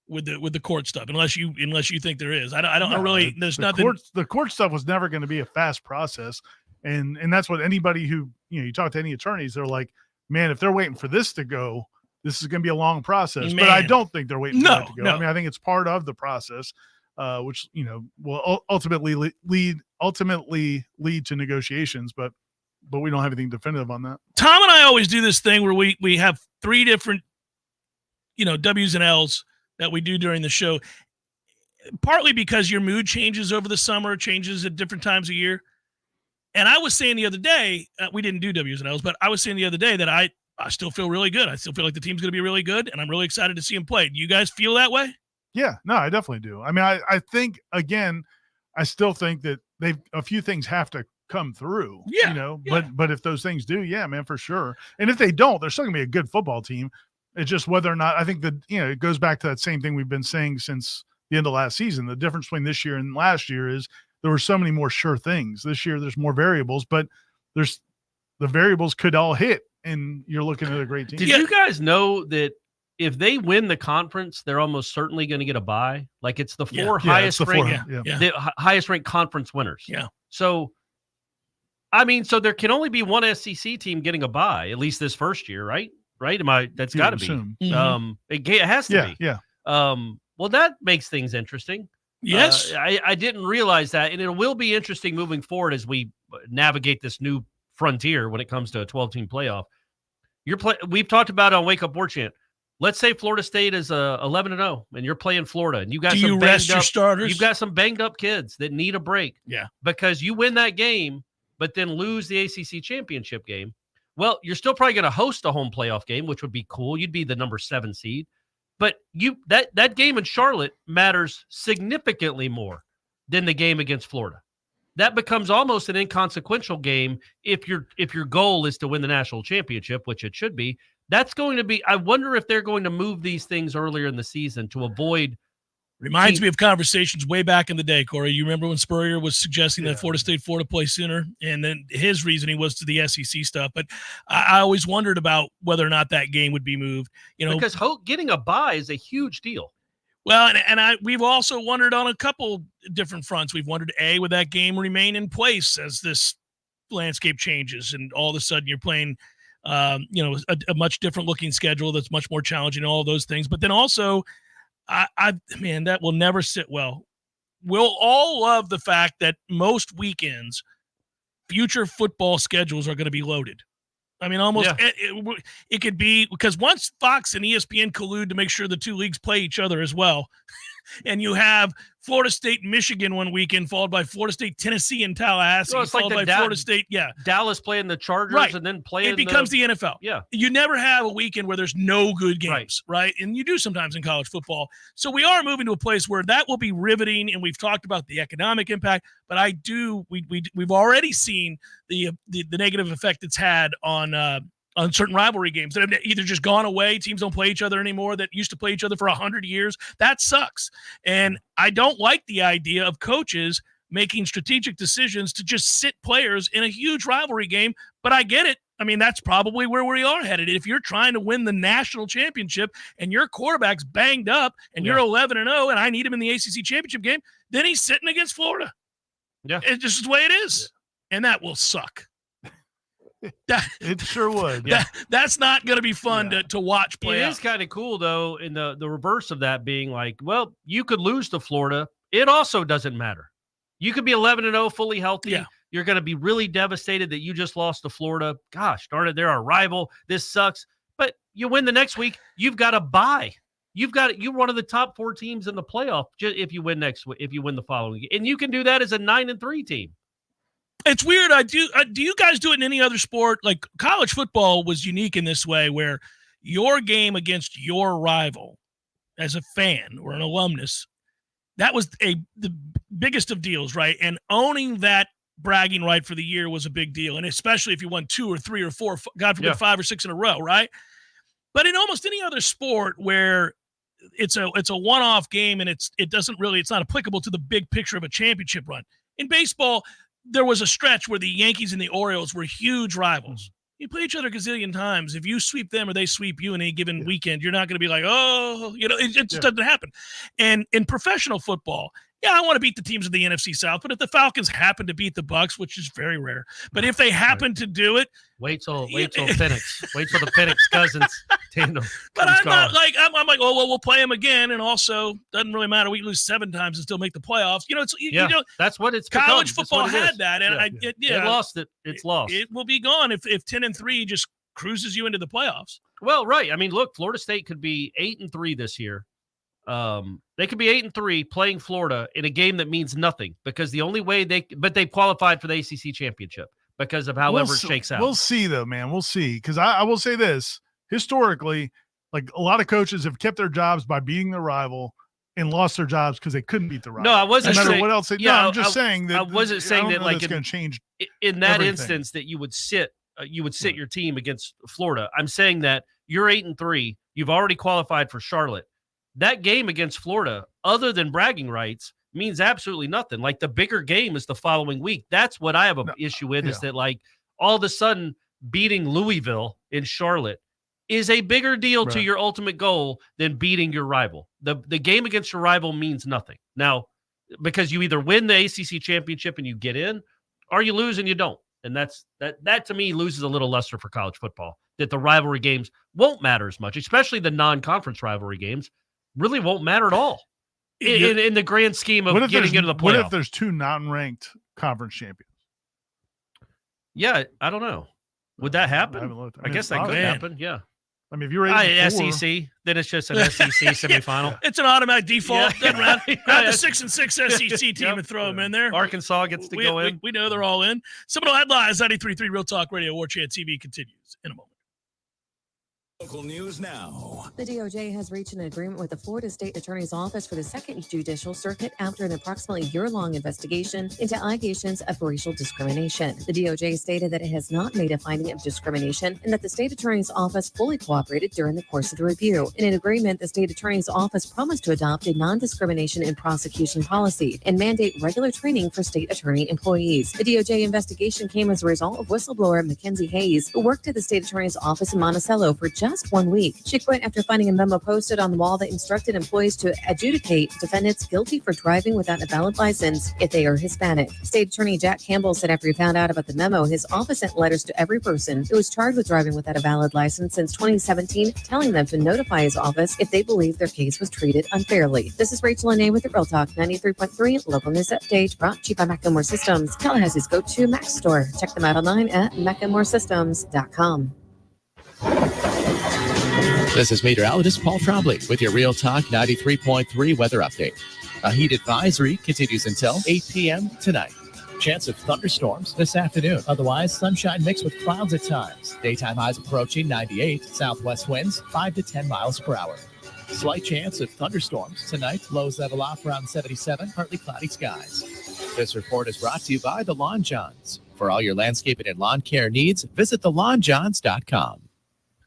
with the court stuff, unless you think there is. I don't really. There's nothing. The court stuff was never going to be a fast process, and that's what anybody who you talk to any attorneys, they're like, man, if they're waiting for this to go, this is going to be a long process. Man. But I don't think they're waiting for that to go. No. I mean, I think it's part of the process, which will ultimately lead to negotiations, but we don't have anything definitive on that. Tom and I always do this thing where we have 3 different, W's and L's that we do during the show, partly because your mood changes over the summer, changes at different times of year. And I was saying the other day, we didn't do W's and L's, but I was saying the other day that I still feel really good. I still feel like the team's going to be really good, and I'm really excited to see them play. Do you guys feel that way? Yeah, no, I definitely do. I mean, I think, again, I still think that a few things have to come through. Yeah, but if those things do, yeah, man, for sure. And if they don't, they're still gonna be a good football team. It's just whether or not, I think that, it goes back to that same thing we've been saying since the end of last season. The difference between this year and last year is there were so many more sure things. This year there's more variables, but the variables could all hit, and you're looking at a great team. Did you guys know that if they win the conference, they're almost certainly going to get a bye? Like, it's the highest ranked, the highest ranked conference winners. Yeah. So, I mean, so there can only be one SEC team getting a bye, at least this first year, right? Right? That's got to be. Mm-hmm. It has to be. Yeah. Well, that makes things interesting. Yes. I didn't realize that, and it will be interesting moving forward as we navigate this new frontier when it comes to a 12-team playoff. We've talked about on Wake Up Warchant. Let's say Florida State is 11-0, and you're playing Florida, and you got some banged up starters. You've got some banged up kids that need a break. Yeah, because you win that game, but then lose the ACC championship game. Well, you're still probably going to host a home playoff game, which would be cool. You'd be the number 7 seed, but that game in Charlotte matters significantly more than the game against Florida. That becomes almost an inconsequential game if your goal is to win the national championship, which it should be. That's going to be, I wonder if they're going to move these things earlier in the season to avoid. Reminds me of conversations way back in the day, Corey. You remember when Spurrier was suggesting that Florida play sooner, and then his reasoning was to the SEC stuff. But I always wondered about whether or not that game would be moved. Because getting a bye is a huge deal. Well, and we've also wondered on a couple different fronts. We've wondered, would that game remain in place as this landscape changes, and all of a sudden you're playing a much different looking schedule that's much more challenging, all of those things. But then also, man, that will never sit well. We'll all love the fact that most weekends, future football schedules are going to be loaded. I mean, almost it could be, because once Fox and ESPN collude to make sure the two leagues play each other as well, and you have Florida State, Michigan one weekend, followed by Florida State, Tennessee, and Tallahassee, followed by Florida State. Yeah, Dallas playing the Chargers, and then playing. It becomes the NFL. Yeah, you never have a weekend where there's no good games, right? And you do sometimes in college football. So we are moving to a place where that will be riveting, and we've talked about the economic impact. But we've already seen the negative effect it's had on certain rivalry games that have either just gone away. Teams don't play each other anymore that used to play each other for 100 years. That sucks. And I don't like the idea of coaches making strategic decisions to just sit players in a huge rivalry game, but I get it. I mean, that's probably where we are headed. If you're trying to win the national championship and your quarterback's banged up and you're 11-0 and I need him in the ACC championship game, then he's sitting against Florida. Yeah. It's just the way it is. Yeah. And that will suck. It sure would. That's not going to be fun to watch play out. It is kind of cool, though, in the reverse of that being like, well, you could lose to Florida. It also doesn't matter. You could be 11-0, fully healthy. Yeah. You're going to be really devastated that you just lost to Florida. Gosh, darn it, they're our rival. This sucks. But you win the next week, you've got a bye. You're one of the top 4 teams in the playoff if you win if you win the following week. And you can do that as a 9-3 team. It's weird. Do you guys do it in any other sport? Like, college football was unique in this way, where your game against your rival as a fan or an alumnus, that was the biggest of deals, right? And owning that bragging right for the year was a big deal. And especially if you won 2 or 3 or 4, God forbid, 5 or 6 in a row, right? But in almost any other sport where it's a one-off game and it's not applicable to the big picture of a championship run. In baseball, there was a stretch where the Yankees and the Orioles were huge rivals. You play each other a gazillion times. If you sweep them or they sweep you in any given weekend, you're not going to be like, it just doesn't happen. And in professional football, I want to beat the teams of the NFC South, but if the Falcons happen to beat the Bucks, which is very rare, but if they happen to do it, wait till Penix. Wait till the Penix Cousins tandem. But I'm not like I'm like, we'll play them again, and also doesn't really matter. We lose 7 times and still make the playoffs. That's what it's college become. football had that, and it lost it. It's lost. It will be gone if 10-3 just cruises you into the playoffs. Well, right. I mean, look, Florida State could be 8-3 this year. They could be 8-3 playing Florida in a game that means nothing, because the only way they qualified for the ACC championship because of however it shakes out. We'll see though, man. We'll see. Because I will say this, historically, like, a lot of coaches have kept their jobs by beating their rival and lost their jobs because they couldn't beat the rival. No, I wasn't no matter saying what else. I'm just saying that I wasn't saying that like it's going to change in that everything. instance that you would sit your team against Florida. I'm saying that you're 8-3. You've already qualified for Charlotte. That game against Florida, other than bragging rights, means absolutely nothing. Like the bigger game is the following week. That's what I have an issue with is that like all of a sudden beating Louisville in Charlotte is a bigger deal to your ultimate goal than beating your rival. The game against your rival means nothing. Now, because you either win the ACC championship and you get in, or you lose and you don't. And that to me loses a little luster for college football, that the rivalry games won't matter as much, especially the non-conference rivalry games really won't matter at all in the grand scheme of getting into the playoff. What if there's two non-ranked conference champions? Yeah, I don't know. Would that happen? I guess that could happen. Yeah. I mean, if you're SEC, then it's just an SEC semifinal. It's an automatic default. Grab the 6-6 SEC team and throw them in there. Arkansas gets to go in. We know they're all in. Seminole Headlines, 93.3 Real Talk Radio, Warchant TV continues in a moment. Local news now. The DOJ has reached an agreement with the Florida State Attorney's Office for the Second Judicial Circuit after an approximately year-long investigation into allegations of racial discrimination. The DOJ stated that it has not made a finding of discrimination and that the State Attorney's Office fully cooperated during the course of the review. In an agreement, the State Attorney's Office promised to adopt a non-discrimination in prosecution policy and mandate regular training for state attorney employees. The DOJ investigation came as a result of whistleblower Mackenzie Hayes, who worked at the State Attorney's Office in Monticello for just 1 week. She quit after finding a memo posted on the wall that instructed employees to adjudicate defendants guilty for driving without a valid license if they are Hispanic. State Attorney Jack Campbell said after he found out about the memo, his office sent letters to every person who was charged with driving without a valid license since 2017, telling them to notify his office if they believe their case was treated unfairly. This is Rachel Anay with the Real Talk 93.3 Local News Update, brought to you by Macklemore Systems, Tallahassee's go-to Mac store. Check them out online at MacklemoreSystems.com. This is meteorologist Paul Trombley with your Real Talk 93.3 weather update. A heat advisory continues until 8 p.m. tonight. Chance of thunderstorms this afternoon. Otherwise, sunshine mixed with clouds at times. Daytime highs approaching 98. Southwest winds 5 to 10 miles per hour. Slight chance of thunderstorms tonight. Lows level off around 77. Partly cloudy skies. This report is brought to you by The Lawn Johns. For all your landscaping and lawn care needs, visit thelawnjohns.com.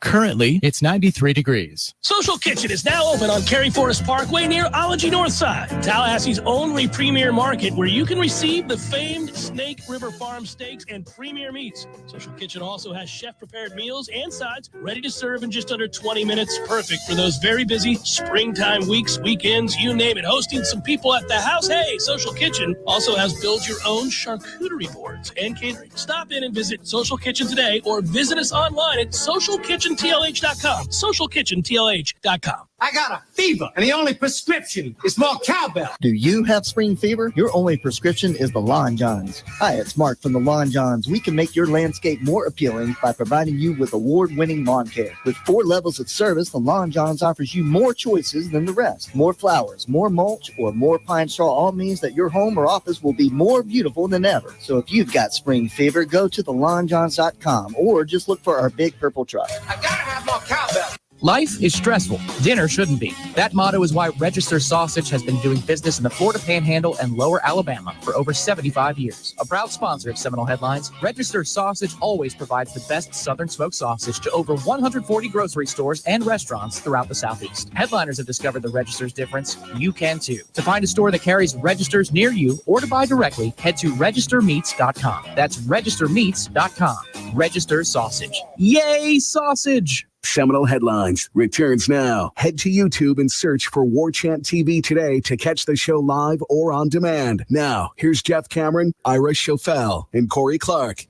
Currently, it's 93 degrees. Social Kitchen is now open on Cary Forest Parkway near Ology Northside, Tallahassee's only premier market where you can receive the famed Snake River Farm steaks and premier meats. Social Kitchen also has chef-prepared meals and sides ready to serve in just under 20 minutes. Perfect for those very busy springtime weeks, weekends, you name it. Hosting some people at the house. Hey, Social Kitchen also has build-your-own charcuterie boards and catering. Stop in and visit Social Kitchen today or visit us online at socialkitchentlh.com. socialkitchentlh.com. I got a fever, and the only prescription is more cowbell. Do you have spring fever? Your only prescription is the Lawn Johns. Hi, it's Mark from the Lawn Johns. We can make your landscape more appealing by providing you with award-winning lawn care. With 4 levels of service, the Lawn Johns offers you more choices than the rest. More flowers, more mulch, or more pine straw all means that your home or office will be more beautiful than ever. So if you've got spring fever, go to thelawnjohns.com or just look for our big purple truck. I gotta have more cowbell. Life is stressful. Dinner shouldn't be. That motto is why Register Sausage has been doing business in the Florida Panhandle and Lower Alabama for over 75 years. A proud sponsor of Seminole Headlines, Register Sausage always provides the best Southern smoked sausage to over 140 grocery stores and restaurants throughout the Southeast. Headliners have discovered the Register's difference. You can too. To find a store that carries Registers near you or to buy directly, head to registermeats.com. That's registermeats.com. Register Sausage. Yay, sausage! Seminole Headlines returns now. Head to YouTube and search for Warchant TV today to catch the show live or on demand. Now, here's Jeff Cameron, Ira Schofel, and Corey Clark.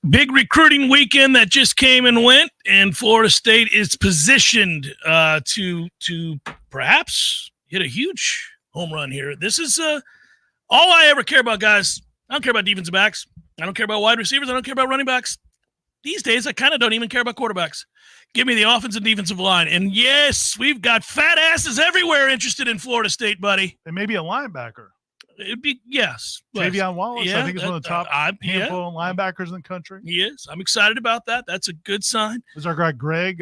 Big recruiting weekend that just came and went, and Florida State is positioned to perhaps hit a huge home run here. This is all I ever care about, guys. I don't care about defensive backs. I don't care about wide receivers. I don't care about running backs. These days, I kind of don't even care about quarterbacks. Give me the offensive and defensive line. And yes, we've got fat asses everywhere interested in Florida State, buddy. And maybe a linebacker. It'd be, yes. Javion Wallace, yeah, I think, is one of the top handful of linebackers in the country. Yes, I'm excited about that. That's a good sign. As our guy Greg,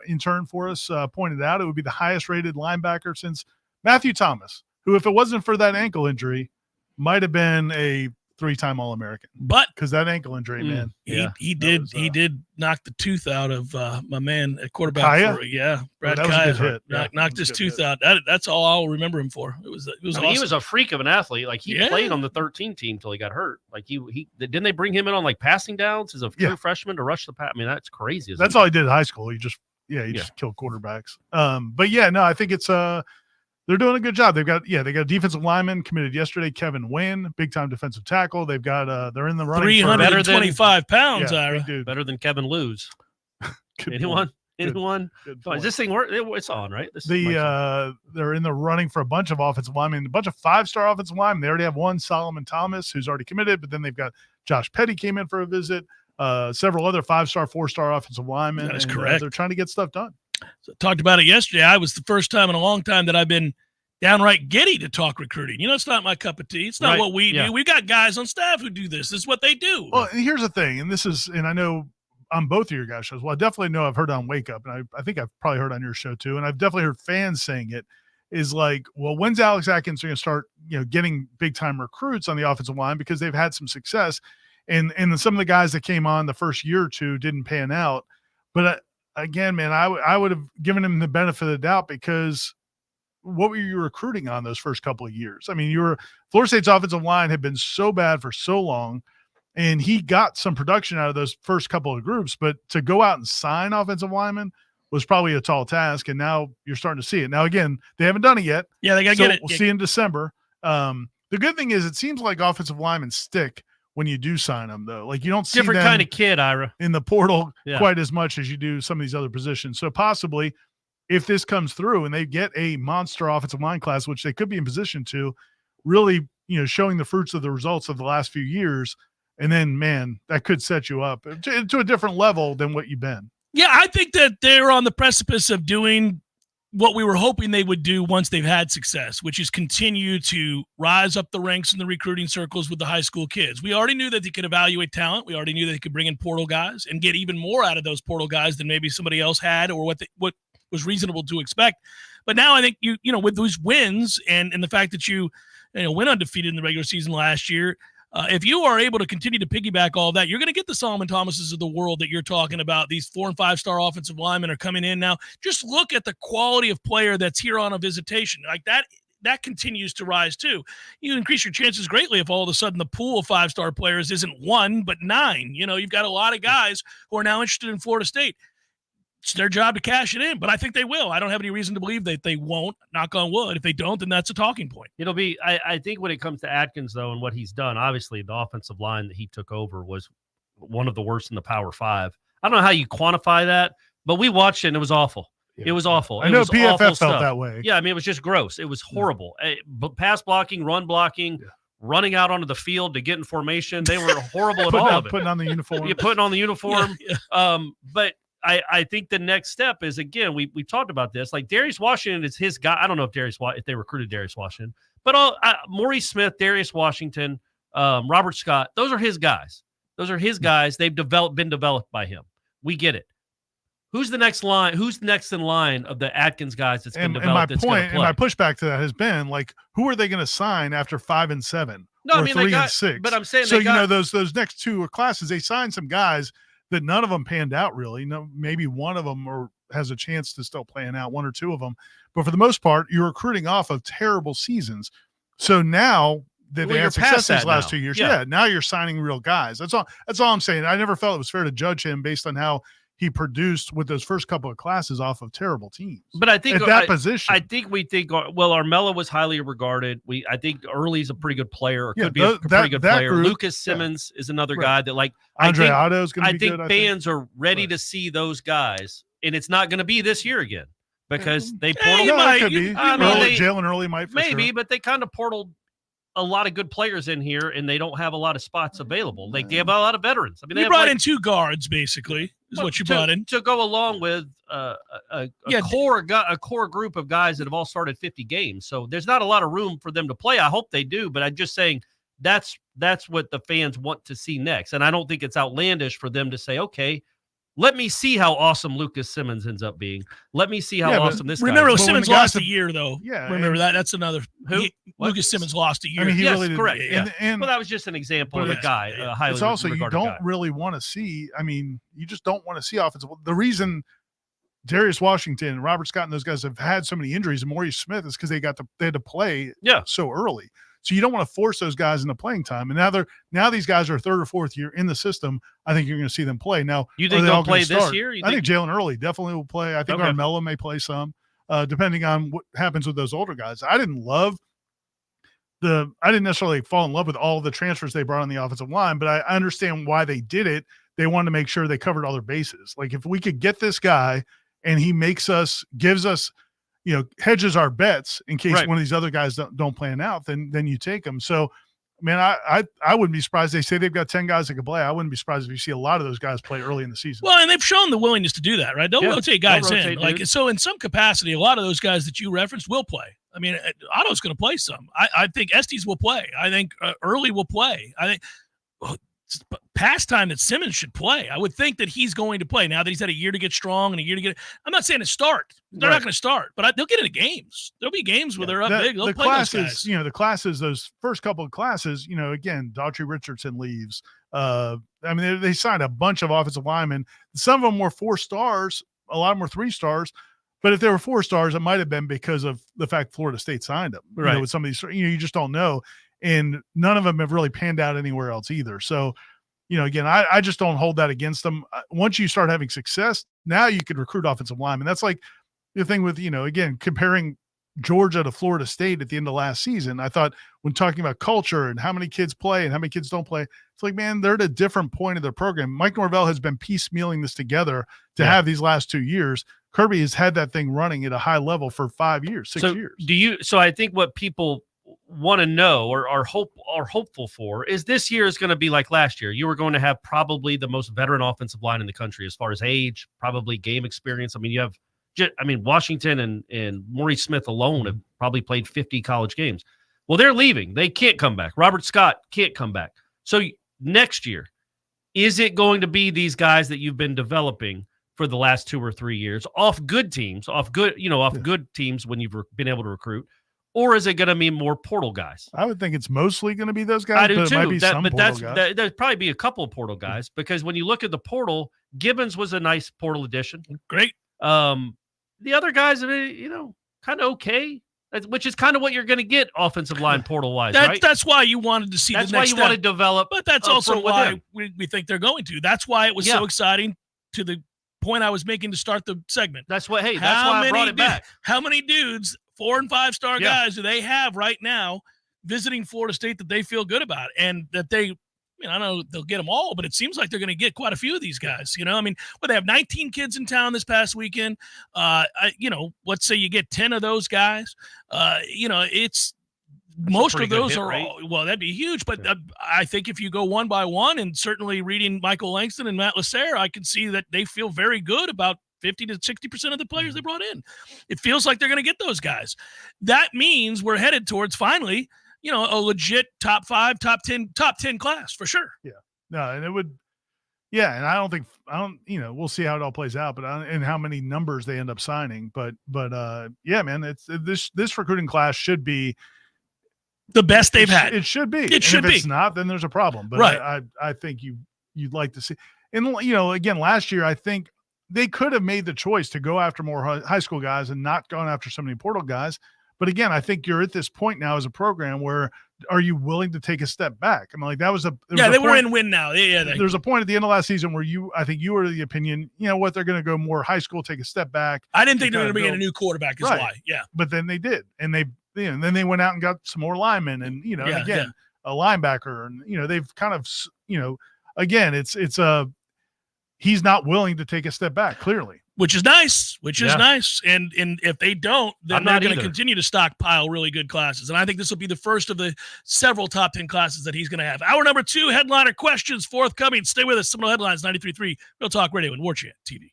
intern for us, pointed out, it would be the highest rated linebacker since Matthew Thomas, who, if it wasn't for that ankle injury, might have been a 3-time All-American. But because that ankle injury, man, he did knock the tooth out of my man at quarterback. Brad Kaya knocked his tooth out. That's all I'll remember him for. It was awesome. He was a freak of an athlete. Like he played on the 13 team till he got hurt. Like he didn't they bring him in on like passing downs as a true freshman to rush the pass? I mean, that's crazy. That's all he did in high school. He just killed quarterbacks. But I think it's they're doing a good job. They got a defensive lineman committed yesterday, Kevin Wynn, big time defensive tackle. They've got they're in the running 325 pounds, Ira. Better than Kevin Lewis. Anyone? Good is this thing it's on, right? They're in the running for a bunch of offensive linemen, a bunch of 5-star offensive linemen. They already have one, Solomon Thomas, who's already committed, but then they've got Josh Petty came in for a visit, several other 5-star, 4-star offensive linemen. That is correct. They're trying to get stuff done. So talked about it yesterday. I was the first time in a long time that I've been downright giddy to talk recruiting. It's not my cup of tea. It's not what we do. We got guys on staff who do this. This is what they do. Well, and here's the thing, and I know on both of your guys' shows. Well, I definitely know I've heard on Wake Up, and I think I've probably heard on your show too, and I've definitely heard fans saying it, is like, well, when's Alex Atkins going to start, getting big-time recruits on the offensive line because they've had some success, and some of the guys that came on the first year or two didn't pan out. But again, man, I would have given him the benefit of the doubt because what were you recruiting on those first couple of years? I mean, Florida State's offensive line had been so bad for so long, and he got some production out of those first couple of groups, but to go out and sign offensive linemen was probably a tall task, and now you're starting to see it. Now, again, they haven't done it yet. Yeah, they got to get it. We'll see in December. The good thing is it seems like offensive linemen stick when you do sign them, though. Like, you don't see different them kind of kid, Ira, in the portal quite as much as you do some of these other positions. So possibly if this comes through and they get a monster offensive line class, which they could be in position to, really, showing the fruits of the results of the last few years, and then, man, that could set you up to a different level than what you've been. Yeah, I think that they're on the precipice of doing what we were hoping they would do once they've had success, which is continue to rise up the ranks in the recruiting circles with the high school kids. We already knew that they could evaluate talent. We already knew that they could bring in portal guys and get even more out of those portal guys than maybe somebody else had, or what was reasonable to expect. But now I think with those wins and the fact that you went undefeated in the regular season last year, if you are able to continue to piggyback all that, you're going to get the Solomon Thomases of the world that you're talking about. These 4- and 5-star offensive linemen are coming in now. Just look at the quality of player that's here on a visitation. Like that continues to rise too. You increase your chances greatly if all of a sudden the pool of 5-star players isn't 1 but 9. You've got a lot of guys who are now interested in Florida State. It's their job to cash it in, but I think they will. I don't have any reason to believe that they won't, knock on wood. If they don't, then that's a talking point. It'll be, I think when it comes to Atkins, though, and what he's done, obviously the offensive line that he took over was one of the worst in the Power 5. I don't know how you quantify that, but we watched it and it was awful. Yeah. It was awful. I know PFF felt that way. Yeah, I mean, it was just gross. It was horrible. But pass blocking, run blocking, running out onto the field to get in formation. They were horrible at all of it. Putting on the uniform. You're putting on the uniform. But I think the next step is, again, we talked about this. Like, Darius Washington is his guy. I don't know if they recruited Darius Washington, but Maurice Smith, Darius Washington, Robert Scott, those are his guys. Those are his guys. They've been developed by him. We get it. Who's the next line? Who's next in line of the Atkins guys that's been developed? And my pushback to that has been, like, who are they going to sign after 5 and 7? No, or I mean 3 and 6? But I'm saying so. Those next 2 classes, they signed some guys that none of them panned out really. Maybe one of them has a chance to still plan out, 1 or 2 of them. But for the most part, you're recruiting off of terrible seasons. So now that they had success these last 2 years, now you're signing real guys. That's all I'm saying. I never felt it was fair to judge him based on how he produced with those first couple of classes off of terrible teams. But I think at that position, I think Armella was highly regarded. I think Early's a pretty good player, or could be a pretty good player. Group, Lucas Simmons is another guy that, like, Andre Otto is going to be good. I think fans are ready to see those guys, and it's not going to be this year again because they portaled. Jalen Early might but they kind of portaled a lot of good players in here, and they don't have a lot of spots available. Like, they have a lot of veterans. I mean, they brought in 2 guards, basically, is what you brought in to go along with a core group of guys that have all started 50 games. So there's not a lot of room for them to play. I hope they do, but I'm just saying that's what the fans want to see next. And I don't think it's outlandish for them to say, okay, Let me see how awesome Lucas Simmons ends up being. Let me see how awesome this guy is. Remember, Simmons lost a year, though. Yeah. Remember that? That's another. Lucas Simmons lost a year. I mean, he yes, really correct. did. Yeah. And, well, that was just an example of a guy, a highly it's also, you regarded don't guy. really want to see, I mean, you just don't want to see offensive. The reason Darius Washington and Robert Scott and those guys have had so many injuries and Maurice Smith is because they had to play so early. So you don't want to force those guys into playing time. And now these guys are third or fourth year in the system. I think you're going to see them play. Now, you think they'll play this year? I think Jalen Early definitely will play. I think Carmelo may play some, depending on what happens with those older guys. I didn't necessarily fall in love with all the transfers they brought on the offensive line, but I understand why they did it. They wanted to make sure they covered all their bases. Like if we could get this guy and he gives us, hedges our bets in case one of these other guys don't plan out, then you take them. So, man, I wouldn't be surprised. They say they've got 10 guys that can play. I wouldn't be surprised if you see a lot of those guys play early in the season. Well, and they've shown the willingness to do that, right? They'll rotate guys in. Like, so in some capacity, a lot of those guys that you referenced will play. I mean, Otto's going to play some. I think Estes will play. I think Early will play. I think past time that Simmons should play. I would think that he's going to play now that he's had a year to get strong and a year to get. I'm not saying to start. They're not going to start, but they'll get into games. There'll be games where they're up big. They'll play classes, those guys. The classes, those first couple of classes, again, Daughtry Richardson leaves. I mean, they signed a bunch of offensive linemen. Some of them were 4 stars. A lot of them were 3 stars. But if they were 4 stars, it might have been because of the fact Florida State signed them. Right. With some of these, you just don't know. And none of them have really panned out anywhere else either. So, again, I just don't hold that against them. Once you start having success, now you could recruit offensive linemen. That's like the thing with, again, comparing Georgia to Florida State at the end of last season. I thought when talking about culture and how many kids play and how many kids don't play, it's like, man, they're at a different point of their program. Mike Norvell has been piecemealing this together to have these last 2 years. Kirby has had that thing running at a high level for 5 years, 6 years. So I think what people want to know or are hopeful for is this year is going to be like last year. You were going to have probably the most veteran offensive line in the country as far as age, probably game experience. I mean, you have, Washington and Maurice Smith alone have probably played 50 college games. Well, they're leaving. They can't come back. Robert Scott can't come back. So next year, is it going to be these guys that you've been developing for the last 2 or 3 years off good teams, good teams when you've been able to recruit? Or is it going to be more portal guys? I would think it's mostly going to be those guys. I do but too. It might be some portal guys. There'd probably be a couple of portal guys because when you look at the portal, Gibbons was a nice portal addition. Great. The other guys, kind of okay, which is kind of what you're going to get offensive line portal wise, right? That's why you wanted to see That's the next why you want to develop. But that's also why we think they're going to. That's why it was so exciting to the point I was making to start the segment. That's why I brought it back. How many dudes, 4- and 5-star guys, do they have right now visiting Florida State that they feel good about and that they, I don't know they'll get them all, but it seems like they're going to get quite a few of these guys. They have 19 kids in town this past weekend. Let's say you get 10 of those guys. It's most of those are all, well, that'd be huge. But I think if you go one by one, and certainly reading Michael Langston and Matt Lasser, I can see that they feel very good about 50 to 60% of the players they brought in. It feels like they're going to get those guys. That means we're headed towards finally, a legit top 5, top 10 class for sure. Yeah. No, and it would, and I don't, we'll see how it all plays out, but and how many numbers they end up signing. But man, it's this recruiting class should be the best they've had. It should be. It should be. If it's not, then there's a problem. But I think you'd like to see. And again, last year I think they could have made the choice to go after more high school guys and not going after so many portal guys. But again, I think you're at this point now as a program where are you willing to take a step back? I mean, like that was they were in win now. There's a point at the end of last season where I think you were of the opinion, they're going to go more high school, take a step back. I didn't think they were going to be in a new quarterback is why. Yeah. But then they did. And and then they went out and got some more linemen and, a linebacker and, they've kind of, again, it's he's not willing to take a step back, clearly. Which is nice. And if they don't, then they're going to continue to stockpile really good classes. And I think this will be the first of the several top 10 classes that he's going to have. Hour number 2, headliner questions forthcoming. Stay with us. Seminole Headlines, 93.3, Real Talk Radio and Warchant TV.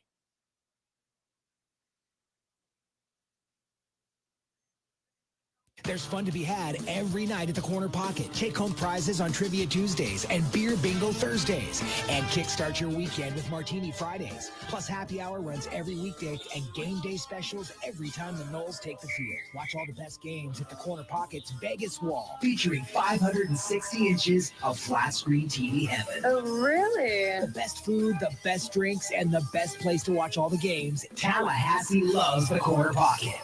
There's fun to be had every night at the Corner Pocket. Take-home prizes on Trivia Tuesdays and Beer Bingo Thursdays. And kickstart your weekend with Martini Fridays. Plus, happy hour runs every weekday and game day specials every time the Noles take the field. Watch all the best games at the Corner Pocket's Vegas Wall, featuring 560 inches of flat-screen TV heaven. Oh, really? The best food, the best drinks, and the best place to watch all the games. Tallahassee loves the Corner Pocket.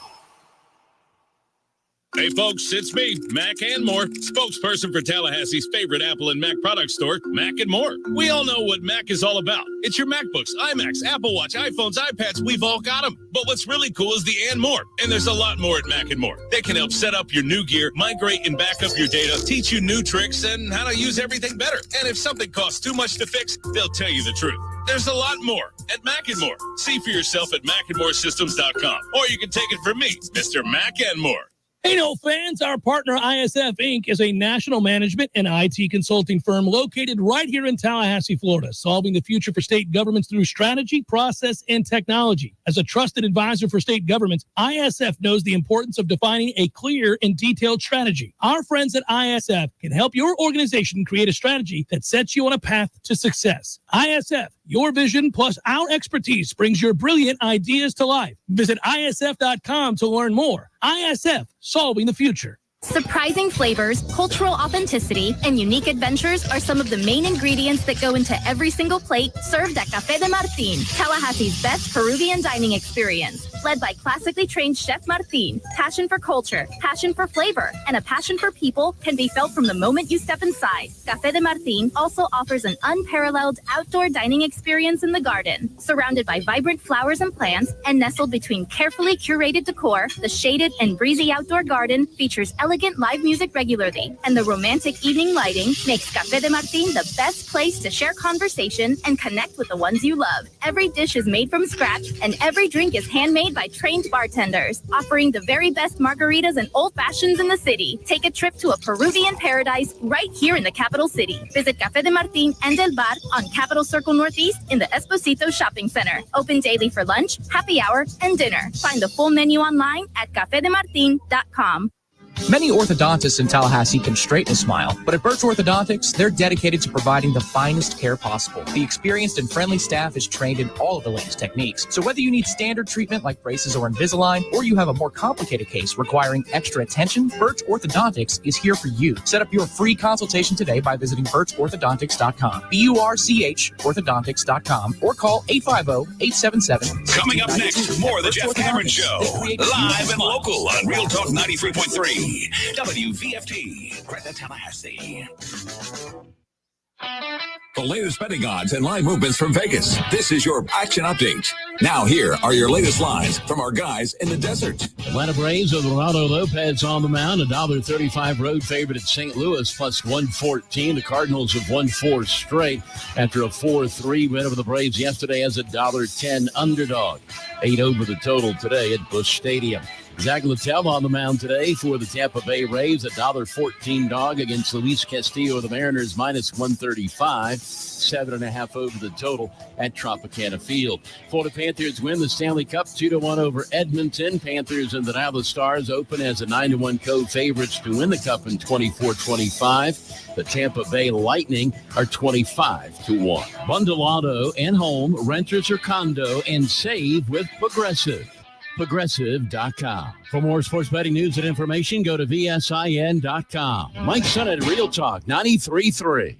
Hey folks, it's me, Mac and More, spokesperson for Tallahassee's favorite Apple and Mac product store, Mac and More. We all know what Mac is all about. It's your MacBooks, iMacs, Apple Watch, iPhones, iPads, we've all got them. But what's really cool is the and more. And there's a lot more at Mac and More. They can help set up your new gear, migrate and back up your data, teach you new tricks, and how to use everything better. And if something costs too much to fix, they'll tell you the truth. There's a lot more at Mac and More. See for yourself at macandmoresystems.com. Or you can take it from me, Mr. Mac and More. Hey, no fans, our partner ISF Inc. is a national management and IT consulting firm located right here in Tallahassee, Florida, solving the future for state governments through strategy, process, and technology. As a trusted advisor for state governments, ISF knows the importance of defining a clear and detailed strategy. Our friends at ISF can help your organization create a strategy that sets you on a path to success. ISF, your vision plus our expertise brings your brilliant ideas to life. Visit isf.com to learn more. ISF, solving the future. Surprising flavors, cultural authenticity, and unique adventures are some of the main ingredients that go into every single plate served at Café de Martín, Tallahassee's best Peruvian dining experience. Led by classically trained Chef Martín, passion for culture, passion for flavor, and a passion for people can be felt from the moment you step inside. Café de Martín also offers an unparalleled outdoor dining experience in the garden. Surrounded by vibrant flowers and plants and nestled between carefully curated decor, the shaded and breezy outdoor garden features elegant live music regularly, and the romantic evening lighting makes Café de Martín the best place to share conversation and connect with the ones you love. Every dish is made from scratch, and every drink is handmade by trained bartenders, offering the very best margaritas and old fashions in the city. Take a trip to a Peruvian paradise right here in the capital city. Visit Café de Martín and El Bar on Capitol Circle Northeast in the Esposito Shopping Center. Open daily for lunch, happy hour, and dinner. Find the full menu online at cafedemartin.com. Many orthodontists in Tallahassee can straighten a smile, but at Birch Orthodontics, they're dedicated to providing the finest care possible. The experienced and friendly staff is trained in all of the latest techniques. So whether you need standard treatment like braces or Invisalign, or you have a more complicated case requiring extra attention, Birch Orthodontics is here for you. Set up your free consultation today by visiting birchorthodontics.com, B-U-R-C-H orthodontics.com, or call 850-877. Coming up next, more of the Jeff Cameron Show, live and local on Real Talk 93.3. WVFT, Gretna, Tallahassee. The latest betting odds and live movements from Vegas. This is your action update. Now here are your latest lines from our guys in the desert. Atlanta Braves with Ronaldo Lopez on the mound. $1.35 road favorite at St. Louis plus 114. The Cardinals have won 4 straight after a 4-3 win over the Braves yesterday as a $1.10 underdog. 8 over the total today at Busch Stadium. Zach Littell on the mound today for the Tampa Bay Rays, $1.14 dog against Luis Castillo of the Mariners, minus 135, 7.5 over the total at Tropicana Field. Florida Panthers win the Stanley Cup 2-1 over Edmonton. Panthers and the Dallas Stars open as a 9-1 co-favorites to win the Cup in 24-25. The Tampa Bay Lightning are 25-1. Bundle auto and home, renters or condo, and save with Progressive. Progressive.com. For more sports betting news and information, go to VSIN.com. Mike Sennett, Real Talk 93.3.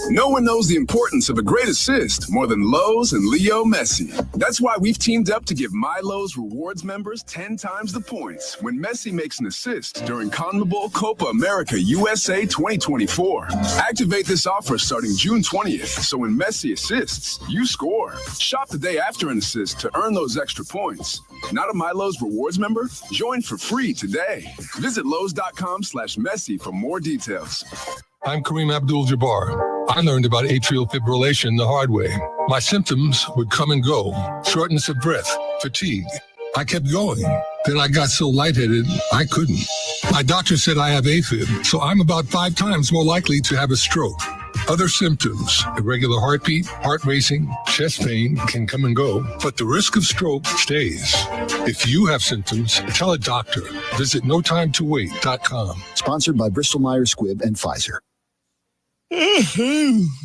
No one knows the importance of a great assist more than Lowe's and Leo Messi. That's why we've teamed up to give My Lowe's Rewards members 10 times the points when Messi makes an assist during CONMEBOL Copa America USA 2024. Activate this offer starting June 20th, so when Messi assists, you score. Shop the day after an assist to earn those extra points. Not a My Lowe's Rewards member? Join for free today. Visit Lowe's.com/Messi for more details. I'm Kareem Abdul-Jabbar. I learned about atrial fibrillation the hard way. My symptoms would come and go, shortness of breath, fatigue. I kept going. Then I got so lightheaded, I couldn't. My doctor said I have AFib, so I'm about 5 times more likely to have a stroke. Other symptoms, irregular heartbeat, heart racing, chest pain can come and go, but the risk of stroke stays. If you have symptoms, tell a doctor. Visit notimetowait.com. Sponsored by Bristol-Myers Squibb and Pfizer.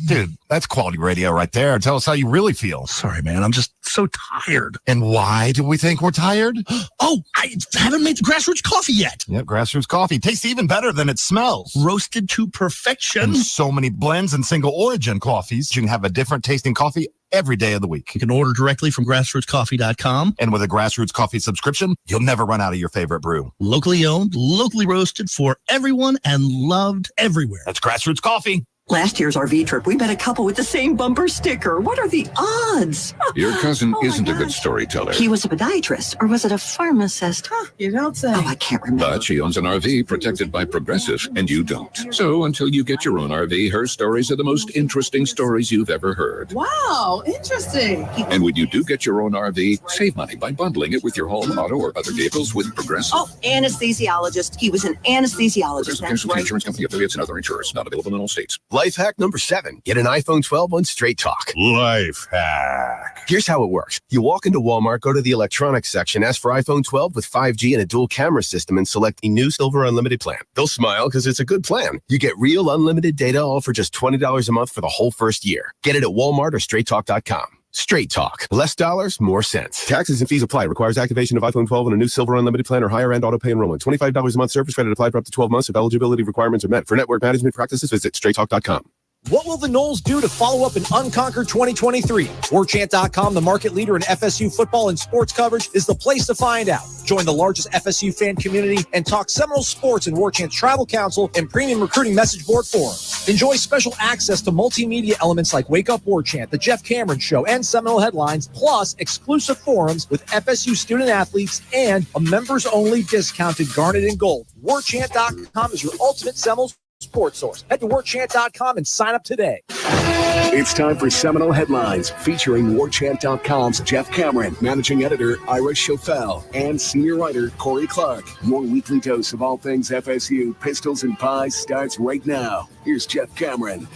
Dude, that's quality radio right there. Tell us how you really feel. Sorry, man. I'm just so tired. And why do we think we're tired? Oh, I haven't made the grassroots coffee yet. Yep, grassroots coffee. Tastes even better than it smells. Roasted to perfection. And so many blends and single origin coffees. You can have a different tasting coffee every day of the week. You can order directly from grassrootscoffee.com. And with a Grassroots Coffee subscription, you'll never run out of your favorite brew. Locally owned, locally roasted for everyone and loved everywhere. That's Grassroots Coffee. Last year's RV trip, we met a couple with the same bumper sticker. What are the odds? Your cousin isn't a good storyteller. He was a podiatrist, or was it a pharmacist? You don't say. Oh, I can't remember. But she owns an RV protected by Progressive, and you don't. So until you get your own RV, her stories are the most interesting stories you've ever heard. Wow, interesting. And when you do get your own RV, save money by bundling it with your home, auto, or other vehicles with Progressive. Oh, anesthesiologist. He was an anesthesiologist. Progressive Casualty Insurance Company affiliates and other insurers. Not available in all states. Life hack number 7. Get an iPhone 12 on Straight Talk. Life hack. Here's how it works. You walk into Walmart, go to the electronics section, ask for iPhone 12 with 5G and a dual camera system, and select a new Silver Unlimited plan. They'll smile because it's a good plan. You get real unlimited data all for just $20 a month for the whole first year. Get it at Walmart or StraightTalk.com. Straight Talk. Less dollars, more sense. Taxes and fees apply. Requires activation of iPhone 12 and a new Silver Unlimited plan or higher end auto pay enrollment. $25 a month service credit applied for up to 12 months if eligibility requirements are met. For network management practices, visit StraightTalk.com. What will the Noles do to follow up and unconquer 2023? Warchant.com, the market leader in FSU football and sports coverage, is the place to find out. Join the largest FSU fan community and talk Seminole sports in Warchant's Tribal Council and premium recruiting message board forum. Enjoy special access to multimedia elements like Wake Up Warchant, The Jeff Cameron Show, and Seminole Headlines, plus exclusive forums with FSU student athletes and a members-only discounted garnet and gold. Warchant.com is your ultimate Seminoles sports source. Head to warchant.com and sign up today. It's time for Seminole Headlines, featuring Warchant.com's Jeff Cameron, managing editor Ira Schofel, and senior writer Corey Clark. Your weekly dose of all things FSU, pistols, and pies starts right now. Here's Jeff Cameron.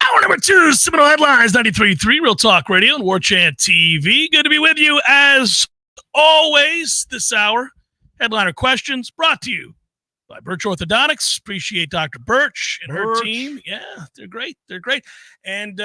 Hour number 2, Seminole Headlines, 93.3 Real Talk Radio and Warchant TV. Good to be with you as always this hour. Headliner questions brought to you by Birch Orthodontics. Appreciate Dr. Birch and her team. Yeah, they're great. They're great. And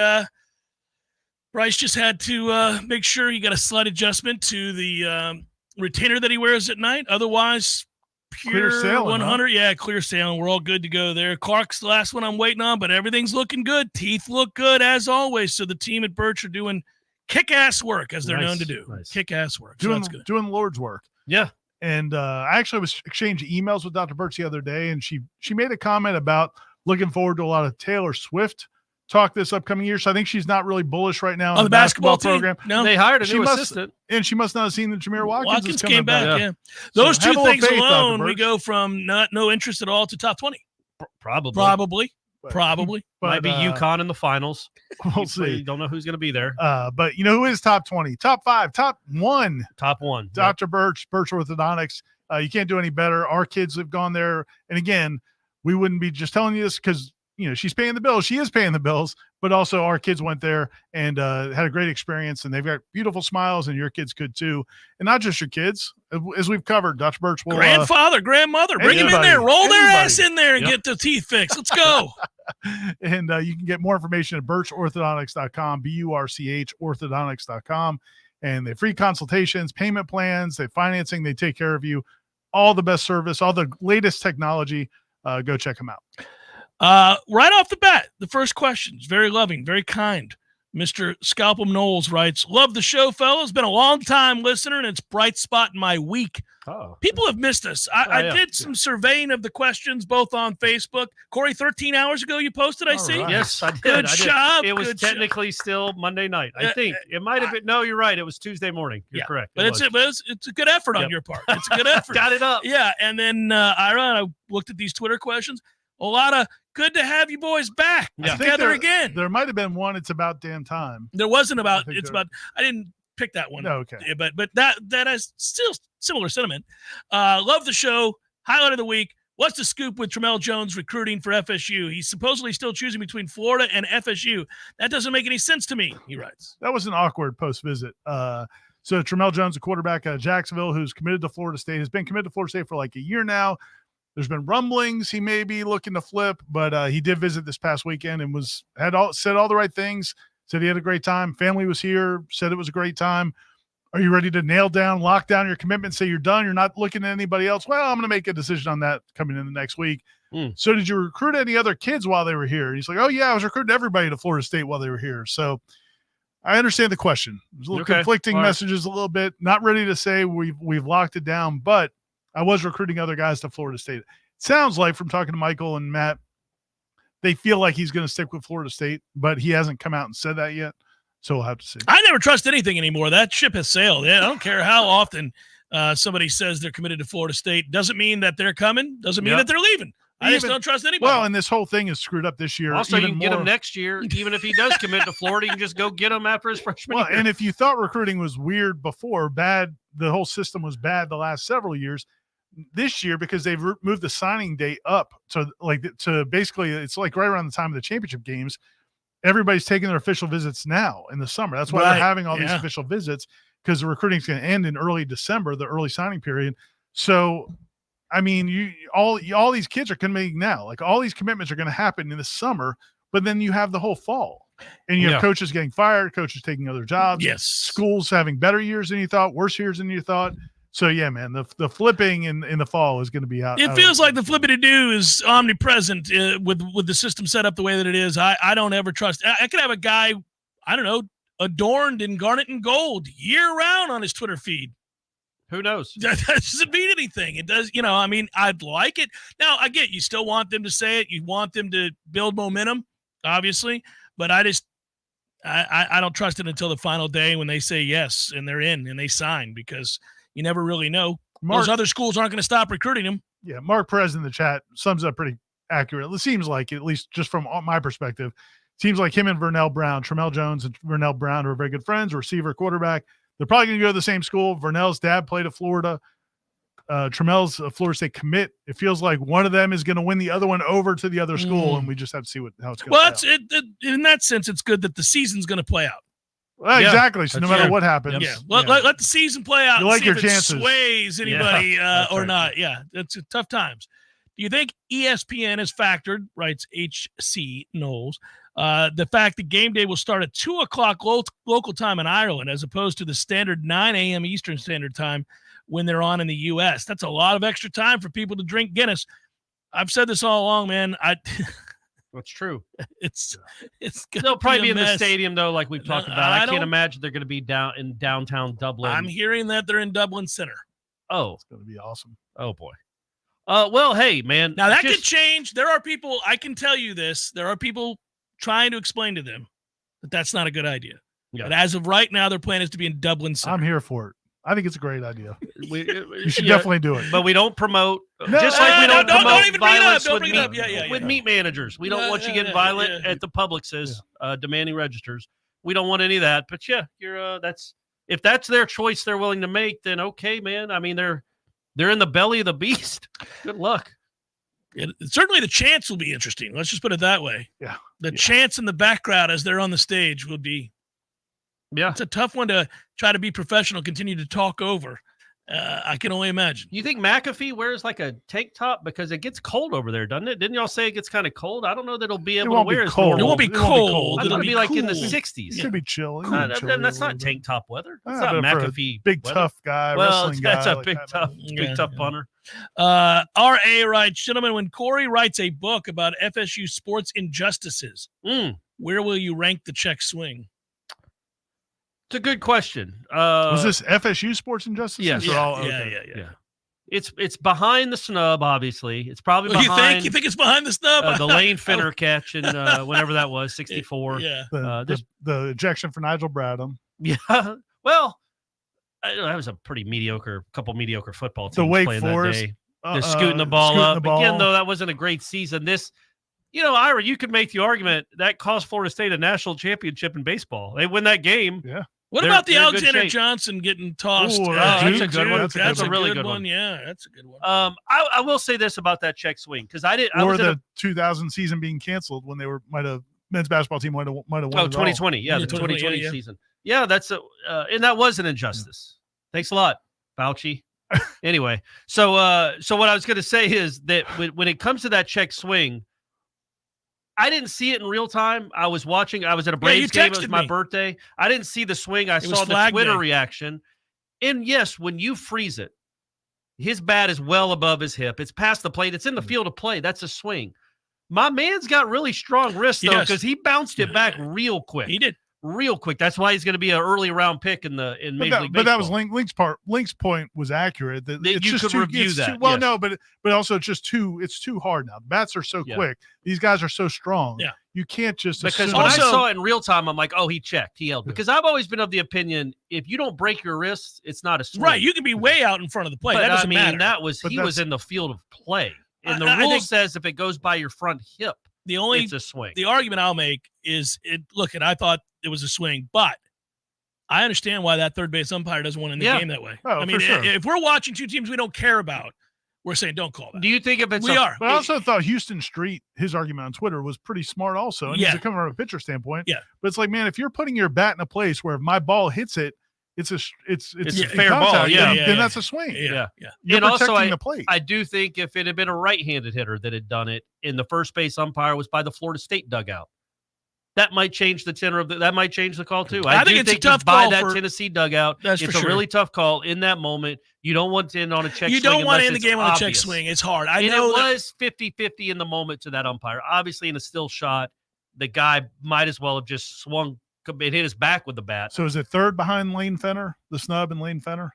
Bryce just had to make sure he got a slight adjustment to the retainer that he wears at night. Otherwise, pure clear sailing, 100. huh? Yeah, clear sailing. We're all good to go there. Clark's the last one I'm waiting on, but everything's looking good. Teeth look good as always. So the team at Birch are doing kick-ass work, as they're known to do. Nice. Kick-ass work. So Doing that's good. Lord's work. Yeah. And I actually was exchanging emails with Dr. Birch the other day, and she made a comment about looking forward to a lot of Taylor Swift talk this upcoming year. So I think she's not really bullish right now on the basketball team. program. No, they hired a new assistant, and she must not have seen that Jameer Watkins came back. Yeah, So those two things faith, alone, we go from no interest at all to top 20. Probably. Might be UConn in the finals. We'll see. Don't know who's going to be there. But you know who is top 20, top 5, top 1? Top 1. Dr. Birch Orthodontics. You can't do any better. Our kids have gone there. And again, we wouldn't be just telling you this because, she's paying the bills. She is paying the bills, but also our kids went there and had a great experience, and they've got beautiful smiles, and your kids could too. And not just your kids. As we've covered, Dr. Birch will grandfather, grandmother, bring them in there, roll their ass in there and get the teeth fixed. Let's go. And you can get more information at birchorthodontics.com, BURCH orthodontics.com. And they have free consultations, payment plans, they have financing, they take care of you. All the best service, all the latest technology. Go check them out. Right off the bat, the first question is very loving, very kind. Mr. Scalpel Noles writes, love the show, fellas. Been a long time listener, and it's bright spot in my week. Oh. People have missed us. I did some surveying of the questions both on Facebook. Corey, 13 hours ago you posted, I see. Right. Yes, I did. Good job. It was technically still Monday night. I think it might have been. No, you're right. It was Tuesday morning. You're correct. But it's a good effort on your part. It's a good effort. Got it up. Yeah. And then I looked at these Twitter questions. A lot of good to have you boys back together again. There might have been one. It's about damn time. There wasn't about. It's about. I didn't pick that one. No, okay. Yeah, but that is still similar sentiment. Love the show. Highlight of the week What's the scoop with Trell Jones recruiting for FSU? He's supposedly still choosing between Florida and FSU. That doesn't make any sense to me, he writes. That was an awkward post-visit. So Trell Jones, a quarterback out of Jacksonville who's committed to Florida State, has been committed to Florida State for like a year now. There's been rumblings he may be looking to flip, but he did visit this past weekend and said all the right things, said he had a great time. Family was here, said it was a great time. Are you ready to lock down your commitment, say you're done, you're not looking at anybody else? Well, I'm going to make a decision on that coming in the next week. So did you recruit any other kids while they were here? And he's like, oh, yeah, I was recruiting everybody to Florida State while they were here. So I understand the question. There's a little conflicting messages a little bit. Not ready to say we've locked it down, but I was recruiting other guys to Florida State. It sounds like from talking to Michael and Matt, they feel like he's going to stick with Florida State, but he hasn't come out and said that yet. So we'll have to see. I never trust anything anymore. That ship has sailed. I don't care how often somebody says they're committed to Florida State. Doesn't mean that they're coming. Doesn't mean that they're leaving. I just don't trust anybody. Well, and this whole thing is screwed up this year. Also, you can get him next year. Even if he does commit to Florida, you can just go get him after his freshman year. And if you thought recruiting was weird before, bad, the whole system was bad the last several years, this year, because they've moved the signing date up to basically, it's like right around the time of the championship games. Everybody's taking their official visits now in the summer. That's why they're having all these official visits, because the recruiting is going to end in early December, the early signing period. So, I mean, all these kids are committing now. Like all these commitments are going to happen in the summer, but then you have the whole fall, and you have coaches getting fired, coaches taking other jobs. Yes, schools having better years than you thought, worse years than you thought. So yeah, man, the flipping in the fall is going to be out. It feels like the flippity-do is omnipresent with the system set up the way that it is. I don't ever trust. I could have a guy, I don't know, adorned in garnet and gold year-round on his Twitter feed. Who knows? That doesn't mean anything. It does, I mean, I'd like it. Now, I get you still want them to say it. You want them to build momentum, obviously. But I don't trust it until the final day when they say yes and they're in and they sign, because you never really know. Those other schools aren't going to stop recruiting them. Yeah, Mark Perez in the chat sums up pretty accurate. It seems like, at least just from my perspective, seems like him and Vernell Brown, Trell Jones and Vernell Brown are very good friends, receiver, quarterback. They're probably going to go to the same school. Vernell's dad played at Florida. Tremel's a Florida State commit. It feels like one of them is going to win the other one over to the other school, and we just have to see how it's going to play out. In that sense, it's good that the season's going to play out. Well, exactly. So no matter what happens. Yeah. Let the season play out. You like see your if chances. It sways anybody or not. Yeah, it's tough times. Do you think ESPN has factored, writes HC Noles, the fact that game day will start at 2 o'clock local time in Ireland as opposed to the standard 9 a.m. Eastern Standard Time when they're on in the U.S.? That's a lot of extra time for people to drink Guinness. I've said this all along, man. That's true. It's they'll probably be in the stadium though, like we've talked about. I can't imagine they're going to be down in downtown Dublin. I'm hearing that they're in Dublin Center. Oh, it's going to be awesome. Oh boy. Well, hey, man. Now that could change. There are people. I can tell you this. There are people trying to explain to them that that's not a good idea. Yeah. But as of right now, their plan is to be in Dublin Center. I'm here for it. I think it's a great idea. You should definitely do it. But we don't promote, just like we don't promote violence with meat managers. We don't want you getting violent at the Publixes, demanding registers. We don't want any of that. But yeah, if that's their choice they're willing to make, then okay, man. I mean, they're in the belly of the beast. Good luck. Certainly the chants will be interesting. Let's just put it that way. Yeah. The chants in the background as they're on the stage will be. Yeah, it's a tough one to try to be professional, continue to talk over. I can only imagine. You think McAfee wears like a tank top because it gets cold over there, doesn't it? Didn't y'all say it gets kind of cold? I don't know that it'll be able to wear it. It won't be cold. It'll be like in the 60s. It could be chilly. That's not tank top weather. That's not McAfee. Big tough guy. Well, that's a big tough punter. R.A. writes, gentlemen, when Corey writes a book about FSU sports injustices, where will you rank the check swing? It's a good question. Was this FSU sports injustices? Yes. Yeah. It's behind the snub, obviously. It's probably behind. You think it's behind the snub? The Lane Finner catch in whenever that was, 64. Yeah. The ejection for Nigel Bradham. Yeah. Well, that was a pretty couple mediocre football teams Wake playing Forest, that day. Just scooting the ball up. Again, though, that wasn't a great season. Ira, you could make the argument that cost Florida State a national championship in baseball. They win that game. Yeah. What about the Alexander Johnson getting tossed? Ooh, that's a good one. That's a really good good one. Yeah, that's a good one. I will say this about that check swing because I was the 2000 season being canceled when they men's basketball team might have won. 2020, yeah, the 2020 season. Yeah, and that was an injustice. Thanks a lot, Fauci. Anyway, so what I was going to say is that when it comes to that check swing, I didn't see it in real time. I was watching. I was at a Braves game. It was my birthday. I didn't see the swing. I saw the Twitter reaction. And yes, when you freeze it, his bat is well above his hip. It's past the plate. It's in the field of play. That's a swing. My man's got really strong wrists, though, because he bounced it back real quick. He did. Real quick. That's why he's going to be an early round pick in Major League Baseball. But that was Link's part. Link's point was accurate. That it's you just could review that. Well, no, but also it's too hard now. The bats are so quick. These guys are so strong. Yeah. You can't just because when I saw it in real time, I'm like, oh, he checked. He held. Because I've always been of the opinion, if you don't break your wrists, it's not a swing. Right. You can be way out in front of the plate. But that doesn't matter. He was in the field of play. And the rule says if it goes by your front hip, it's a swing. The argument I'll make is and I thought it was a swing, but I understand why that third base umpire doesn't want to end the game that way. Oh, I mean, sure. If we're watching two teams we don't care about, we're saying don't call that. Do you think if it's we are? But I also thought Houston Street, his argument on Twitter was pretty smart also. And he's coming from a pitcher standpoint. Yeah. But it's like, man, if you're putting your bat in a place where if my ball hits it, it's a fair ball. Then that's a swing. Yeah. You're and protecting also, the plate. I do think if it had been a right-handed hitter that had done it, and the first base umpire was by the Florida State dugout, that might change the tenor of that might change the call too. I think it's a tough call by that Tennessee dugout. It's a really tough call in that moment. You don't want to end on a check swing. You don't want to end the it's game on a check obvious. swing. It's hard. It was 50-50 in the moment to that umpire. Obviously, in a still shot, the guy might as well have just swung. It hit his back with the bat. So is it third behind Lane Fenner, the snub and Lane Fenner?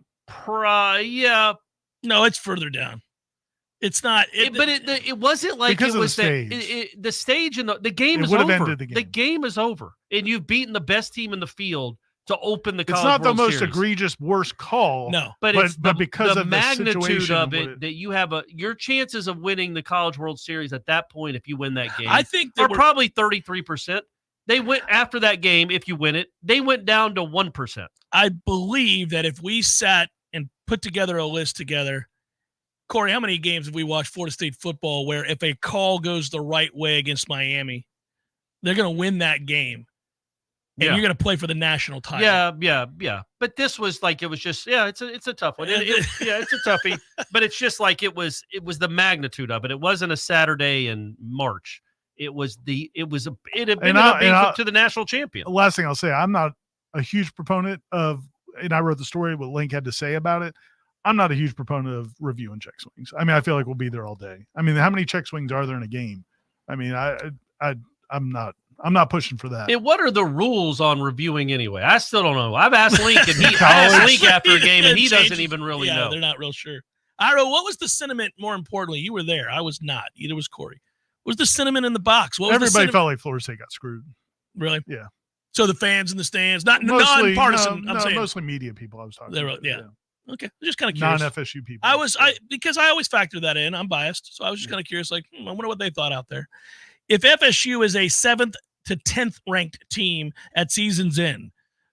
Yeah. No, it's further down. It's not. It wasn't like because it was the stage. The stage and the game is over. The game is over, and you've beaten the best team in the field to open the college It's not the World most Series. Egregious worst call. No, but because the of magnitude the of it that you have your chances of winning the College World Series at that point if you win that game. I think are probably 33%. They went after that game. If you win it, they went down to 1%. I believe that if we sat and put together a list together, Corey, how many games have we watched Florida State football where if a call goes the right way against Miami, they're going to win that game, and you're going to play for the national title? Yeah. But this was like it was just it's a tough one. It's a toughie. But it's just like it was the magnitude of it. It wasn't a Saturday in March. It had been to the national champion. The last thing I'll say, I'm not a huge proponent of, and I wrote the story what Link had to say about it. I'm not a huge proponent of reviewing check swings. I mean, I feel like we'll be there all day. I mean, how many check swings are there in a game? I mean, I'm not pushing for that. What are the rules on reviewing anyway? I still don't know. I've asked Link, and I asked Link after a game, and he doesn't even really know. They're not real sure. Ira, what was the sentiment? More importantly, you were there. I was not. Either was Corey. What was the sentiment in the box? Everybody felt like Florida State got screwed. Really? Yeah. So the fans in the stands, not mostly, nonpartisan. No, I'm saying mostly media people. I was talking about. Yeah. Okay, I'm just kind of curious. Non-FSU people. Because I always factor that in. I'm biased, so I was just kind of curious. Like, I wonder what they thought out there. If FSU is a 7th to 10th ranked team at season's end,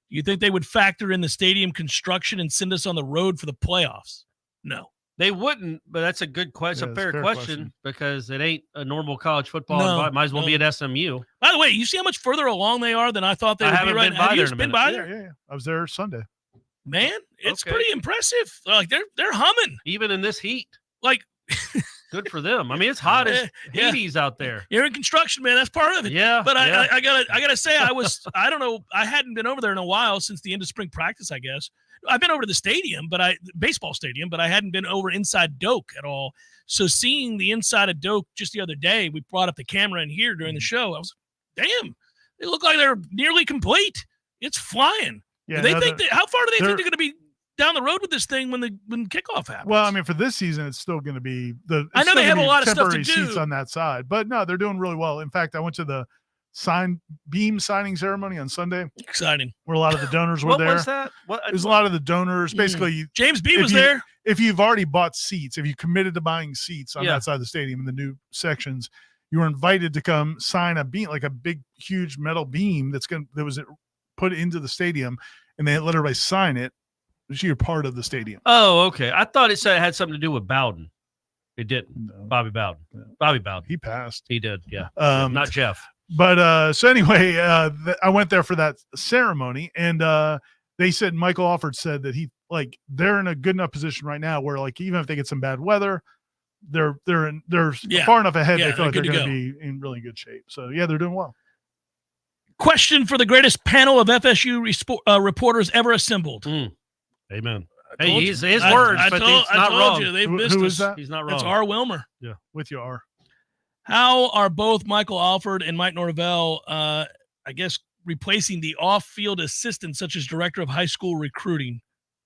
do you think they would factor in the stadium construction and send us on the road for the playoffs? No, they wouldn't. But that's a good question. A fair question because it ain't a normal college football. Might as well be at SMU. By the way, you see how much further along they are than I thought they would be. Right? Have you been by there? Yeah. I was there Sunday. Man, it's pretty impressive. Like they're humming even in this heat. Like, good for them. I mean, it's hot as Hades out there. You're in construction, man. That's part of it. Yeah. But I gotta say, I don't know. I hadn't been over there in a while since the end of spring practice. I guess I've been over to the stadium, baseball stadium, but I hadn't been over inside Doak at all. So seeing the inside of Doak just the other day, we brought up the camera in here during the show. I was, damn, they look like they're nearly complete. It's flying. Yeah, how far do they think they're going to be down the road with this thing when kickoff happens? Well, I mean, for this season, it's still going to be I know they have a lot of stuff to do. Seats on that side, but no, they're doing really well. In fact, I went to the beam signing ceremony on Sunday. Exciting. Where a lot of the donors were there. What was that? There's a lot of the donors. Basically, James B was there. If you've already bought seats, if you committed to buying seats on that side of the stadium in the new sections, you were invited to come sign a beam, like a big, huge metal beam that was put into the stadium, and they let everybody sign it. So you're part of the stadium. Oh, okay. I thought it said it had something to do with Bowden. It didn't. No. Bobby Bowden. Yeah. Bobby Bowden. He passed. He did, yeah. Not Jeff. But so anyway, I went there for that ceremony, and they said Michael Alford said that they're in a good enough position right now where even if they get some bad weather, they're far enough ahead. They feel like they're going to be in really good shape. So yeah, they're doing well. Question for the greatest panel of FSU reporters ever assembled. Amen. Hey, his words, but he's not wrong. Who is that? He's not wrong. That's R. Wilmer. Yeah, with you, R. How are both Michael Alford and Mike Norvell, replacing the off-field assistants such as director of high school recruiting?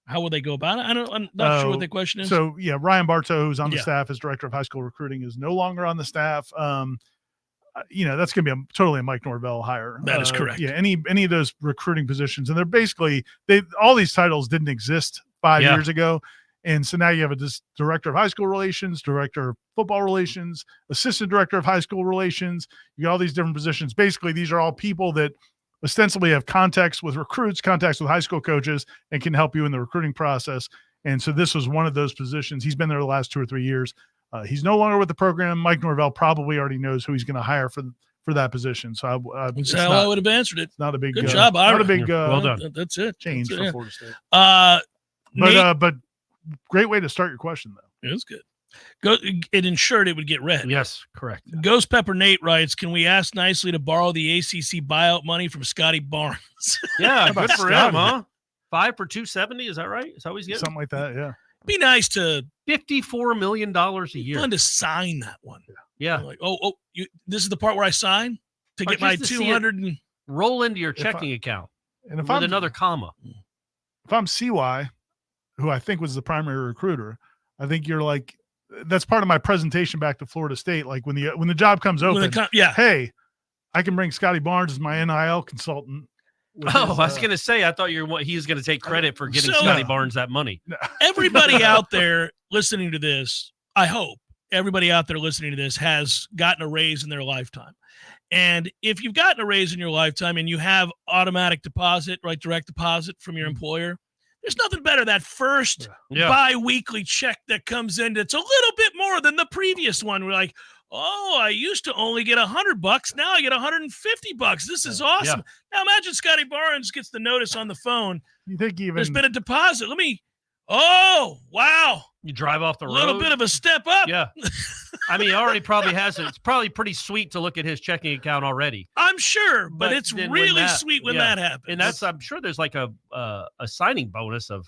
How will they go about it? I'm not sure what the question is. So, yeah, Ryan Bartow, who's on the staff as director of high school recruiting, is no longer on the staff. That's going to be totally a Mike Norvell hire. That is correct. Yeah, any of those recruiting positions. And they're basically all these titles didn't exist 5 years ago. And so now you have a director of high school relations, director of football relations, assistant director of high school relations. You got all these different positions. Basically, these are all people that ostensibly have contacts with recruits, contacts with high school coaches, and can help you in the recruiting process. And so this was one of those positions. He's been there the last 2 or 3 years. He's no longer with the program. Mike Norvell probably already knows who he's going to hire for that position. So that's how I would have answered it. It's not a big good job. Not a big well done. That's it. Change for Florida State. But great way to start your question though. It was good. It ensured it would get read. Yes, correct. Ghost Pepper Nate writes, can we ask nicely to borrow the ACC buyout money from Scotty Barnes? Yeah, good for him, huh? 5 for $270, is that right? Is that what he's getting? Something like that, yeah. Be nice to $54 million a year. Fun to sign that one. Yeah. Like, this is the part where I sign to get my 200 and roll into your checking account. And if with another comma. If I'm CY, who I think was the primary recruiter, I think you're like, that's part of my presentation back to Florida State. Like when the job comes open, hey, I can bring Scotty Barnes as my NIL consultant. I was going to say, I thought he's going to take credit for getting Scotty Barnes that money. Everybody out there listening to this, I hope everybody out there listening to this has gotten a raise in their lifetime. And if you've gotten a raise in your lifetime and you have automatic deposit, right, direct deposit from your employer, there's nothing better that first bi-weekly check that comes in that's a little bit more than the previous one. We're like, oh, I used to only get $100. Now I get $150. This is awesome. Now imagine Scotty Barnes gets the notice on the phone. You think there's been a deposit. Oh, wow. You drive off the road. A little bit of a step up. Yeah. I mean, he already probably has it. It's probably pretty sweet to look at his checking account already. I'm sure, but it's really sweet when that happens. And I'm sure there's like a signing bonus of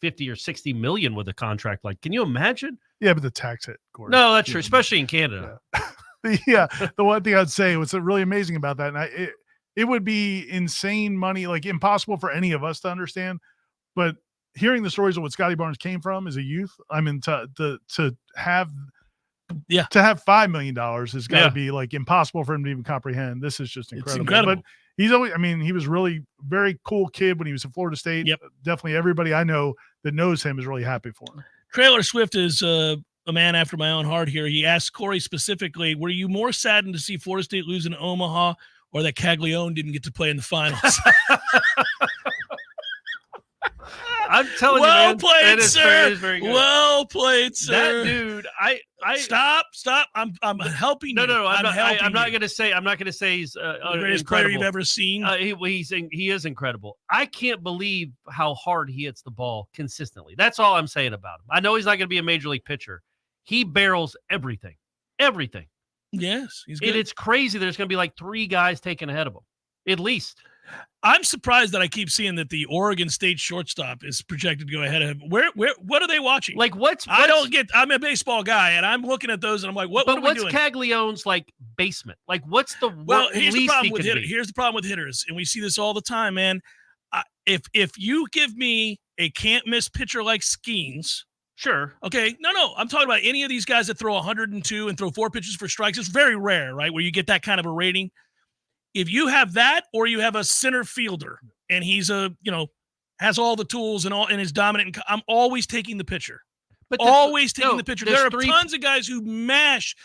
50 or 60 million with a contract. Like, can you imagine? Yeah, but the tax hit. No, that's true, especially in Canada. Yeah. The one thing I'd say, what's really amazing about that, and it would be insane money, like impossible for any of us to understand, but hearing the stories of what Scotty Barnes came from as a youth, I mean, to have $5 million has got to be like impossible for him to even comprehend. This is just incredible. It's incredible. But he's always, I mean, he was really very cool kid when he was at Florida State. Yep. Definitely everybody I know that knows him is really happy for him. Trailer Swift is a man after my own heart here. He asked Corey specifically, were you more saddened to see Florida State lose in Omaha or that Caglione didn't get to play in the finals? I'm telling you, man, played, sir. It is very good. Well played, sir. That dude, I stop. I'm helping you. No. I'm not going to say he's the greatest player you've ever seen. He is incredible. I can't believe how hard he hits the ball consistently. That's all I'm saying about him. I know he's not going to be a major league pitcher. He barrels everything. Yes, he's good. It's crazy. There's going to be like 3 guys taken ahead of him, at least. I'm surprised that I keep seeing that the Oregon State shortstop is projected to go ahead of him. What are they watching? Like I don't get. I'm a baseball guy, and I'm looking at those, and I'm like, what are we doing? What's Caglione's like basement? Like, what's the here's the problem with hitters. Here's the problem with hitters, and we see this all the time, man. If you give me a can't miss pitcher like Skeens, sure, okay, no, I'm talking about any of these guys that throw 102 and throw 4 pitches for strikes. It's very rare, right, where you get that kind of a rating. If you have that, or you have a center fielder and he's has all the tools and is dominant, I'm always taking the pitcher. Always taking the pitcher. There are tons of guys who mash.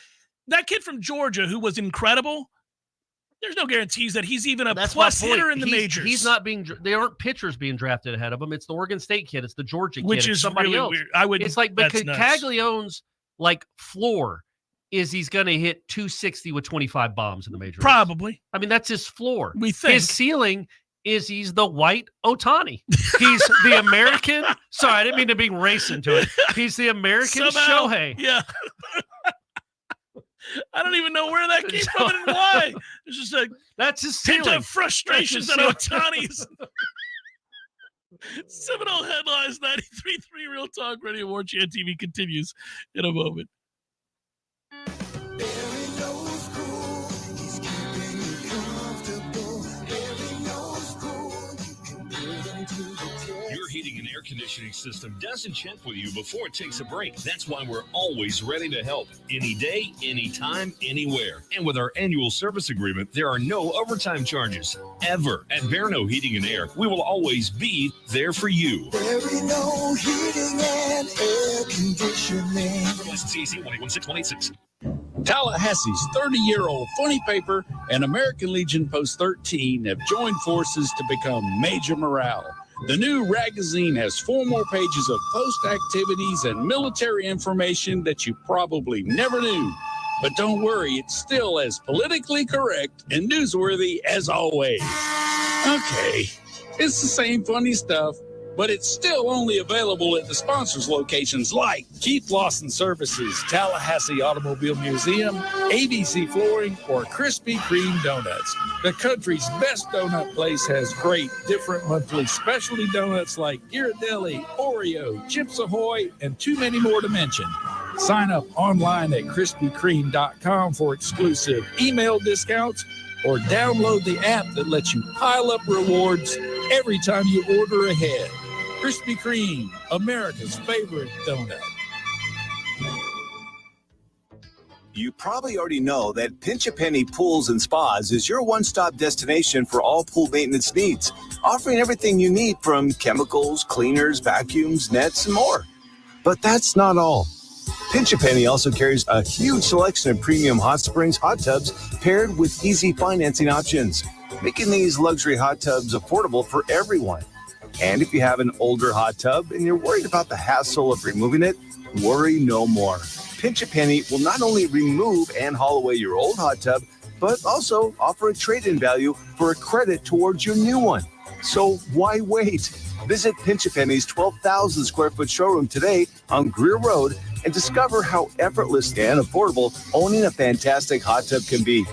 That kid from Georgia who was incredible, There's no guarantees that he's even a That's plus my point. hitter in the majors. He's not being. They aren't pitchers being drafted ahead of him. It's the Oregon State kid. It's the Georgia kid. Which it's is somebody really else. weird. I would. It's like because nuts. Caglione's like floor is he's going to hit 260 with 25 bombs in the major leagues. Probably. I mean, that's his floor. We think his ceiling is he's the white Ohtani. He's the American. Sorry, I didn't mean to be racing to it. He's the American Somehow, Shohei. Yeah. I don't even know where that came from and why. It's just like that's his pent ceiling. up frustrations that Ohtani's. Seminole Headlines 93.3 Real Talk Radio Warchant TV continues in a moment. Your heating and air conditioning system doesn't check with you before it takes a break. That's why we're always ready to help. Any day, anytime, anywhere. And with our annual service agreement, there are no overtime charges. Ever. At Verno Heating and Air, we will always be there for you. Verno Heating and Air Conditioning. License CAC 1816186. Tallahassee's 30-year-old Funny Paper and American Legion Post 13 have joined forces to become Major Morale. The new magazine has 4 more pages of post activities and military information that you probably never knew. But don't worry, it's still as politically correct and newsworthy as always. Okay, it's the same funny stuff, but it's still only available at the sponsors' locations like Keith Lawson Services, Tallahassee Automobile Museum, ABC Flooring, or Krispy Kreme Donuts. The country's best donut place has great different monthly specialty donuts like Ghirardelli, Oreo, Chips Ahoy, and too many more to mention. Sign up online at KrispyKreme.com for exclusive email discounts or download the app that lets you pile up rewards every time you order ahead. Krispy Kreme, America's favorite donut. You probably already know that Pinch a Penny Pools and Spas is your one-stop destination for all pool maintenance needs, offering everything you need from chemicals, cleaners, vacuums, nets, and more. But that's not all. Pinch a Penny also carries a huge selection of premium hot springs hot tubs paired with easy financing options, making these luxury hot tubs affordable for everyone. And if you have an older hot tub and you're worried about the hassle of removing it, worry no more. Pinch a Penny will not only remove and haul away your old hot tub, but also offer a trade-in value for a credit towards your new one. So why wait? Visit Pinch a Penny's 12,000 square foot showroom today on Greer Road and discover how effortless and affordable owning a fantastic hot tub can be.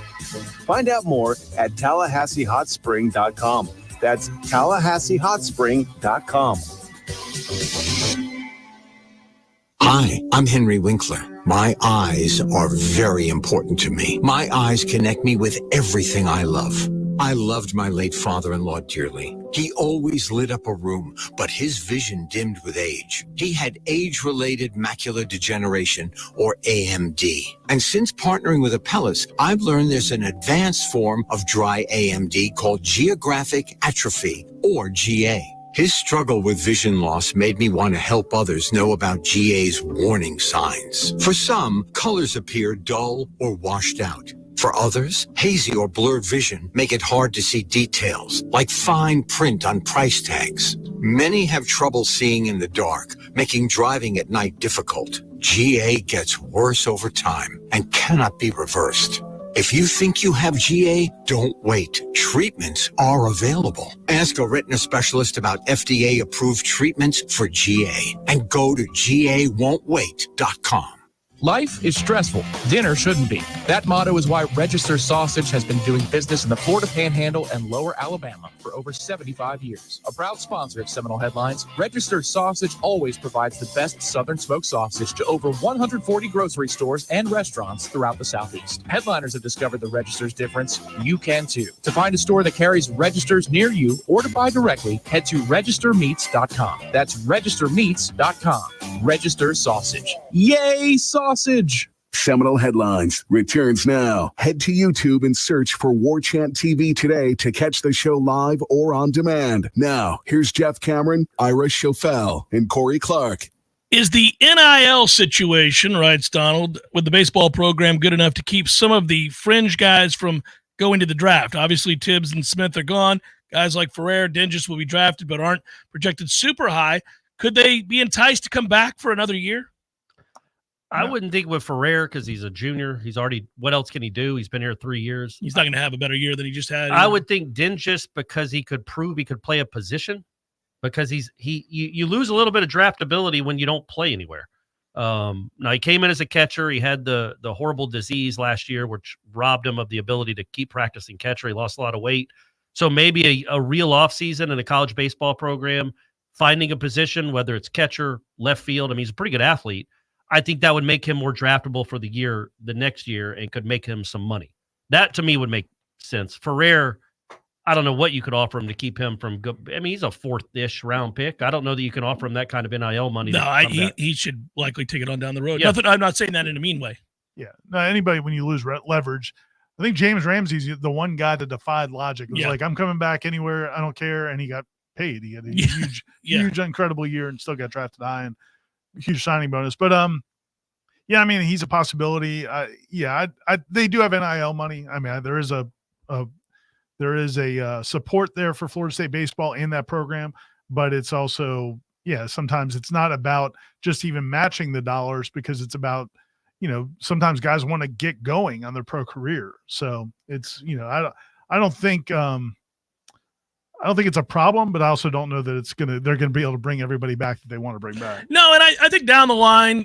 Find out more at TallahasseeHotSpring.com. That's TallahasseeHotSpring.com. Hi, I'm Henry Winkler. My eyes are very important to me. My eyes connect me with everything I love. I loved my late father-in-law dearly. He always lit up a room, but his vision dimmed with age. He had age-related macular degeneration, or AMD. And since partnering with Apellis, I've learned there's an advanced form of dry AMD called geographic atrophy, or GA. His struggle with vision loss made me want to help others know about GA's warning signs. For some, colors appear dull or washed out. For others, hazy or blurred vision make it hard to see details, like fine print on price tags. Many have trouble seeing in the dark, making driving at night difficult. GA gets worse over time and cannot be reversed. If you think you have GA, don't wait. Treatments are available. Ask a retina specialist about FDA-approved treatments for GA and go to GAWon'tWait.com. Life is stressful. Dinner shouldn't be. That motto is why Register Sausage has been doing business in the Florida Panhandle and Lower Alabama for over 75 years. A proud sponsor of Seminole Headlines, Register Sausage always provides the best Southern smoked sausage to over 140 grocery stores and restaurants throughout the Southeast. Headliners have discovered the Register's difference. You can too. To find a store that carries Registers near you or to buy directly, head to registermeats.com. That's registermeats.com. Register Sausage. Yay, sausage! Seminole Headlines returns now. Head to YouTube and search for Warchant TV today to catch the show live or on demand. Now, here's Jeff Cameron, Ira Schofel, and Corey Clark. Is the NIL situation, writes Donald, with the baseball program good enough to keep some of the fringe guys from go into the draft. Obviously, Tibbs and Smith are gone. Guys like Ferrer, Dingus will be drafted but aren't projected super high. Could they be enticed to come back for another year? I wouldn't think with Ferrer because he's a junior. He's already – what else can he do? He's been here 3 years. He's not going to have a better year than he just had. I would think Dingus because he could prove he could play a position because you lose a little bit of draftability when you don't play anywhere. Now, he came in as a catcher. He had the horrible disease last year, which robbed him of the ability to keep practicing catcher. He lost a lot of weight. So maybe a real offseason in a college baseball program, finding a position, whether it's catcher, left field. I mean, he's a pretty good athlete. I think that would make him more draftable for the next year, and could make him some money. That, to me, would make sense. Ferrer, I don't know what you could offer him to keep him from – I mean, he's a fourth-ish round pick. I don't know that you can offer him that kind of NIL money. No, he should likely take it on down the road. Yeah. I'm not saying that in a mean way. Yeah. No, anybody, when you lose leverage – I think James Ramsey's the one guy that defied logic. It was like, I'm coming back anywhere. I don't care. And he got paid. He had a huge, incredible year and still got drafted high and huge signing bonus. But, yeah, I mean, he's a possibility. They do have NIL money. I mean, there is a support there for Florida State baseball in that program, but it's also, sometimes it's not about just even matching the dollars because it's about, sometimes guys want to get going on their pro career. So it's, I don't think it's a problem, but I also don't know that they're going to be able to bring everybody back that they want to bring back. No. And I think down the line,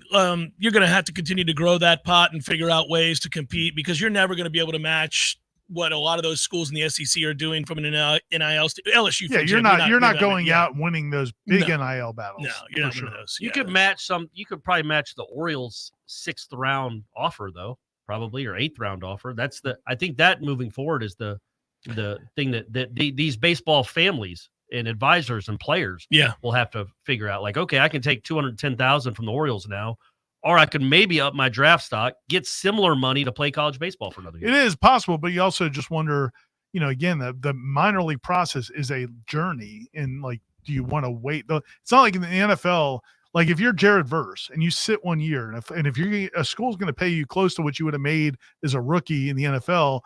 you're going to have to continue to grow that pot and figure out ways to compete, because you're never going to be able to match what a lot of those schools in the SEC are doing from an NIL LSU. Yeah, you're not going out and winning those big NIL battles. No, you're not winning those. You could match you could probably match the Orioles' 6th round offer, though, probably, or 8th round offer. I think that moving forward is the thing that these baseball families and advisors and players will have to figure out. Like, okay, I can take $210,000 from the Orioles now, or I could maybe up my draft stock, get similar money to play college baseball for another year. It is possible, but you also just wonder, again, the minor league process is a journey. And like, do you want to wait? It's not like in the NFL, like if you're Jarrett Verse and you sit 1 year, and if a school's going to pay you close to what you would have made as a rookie in the NFL,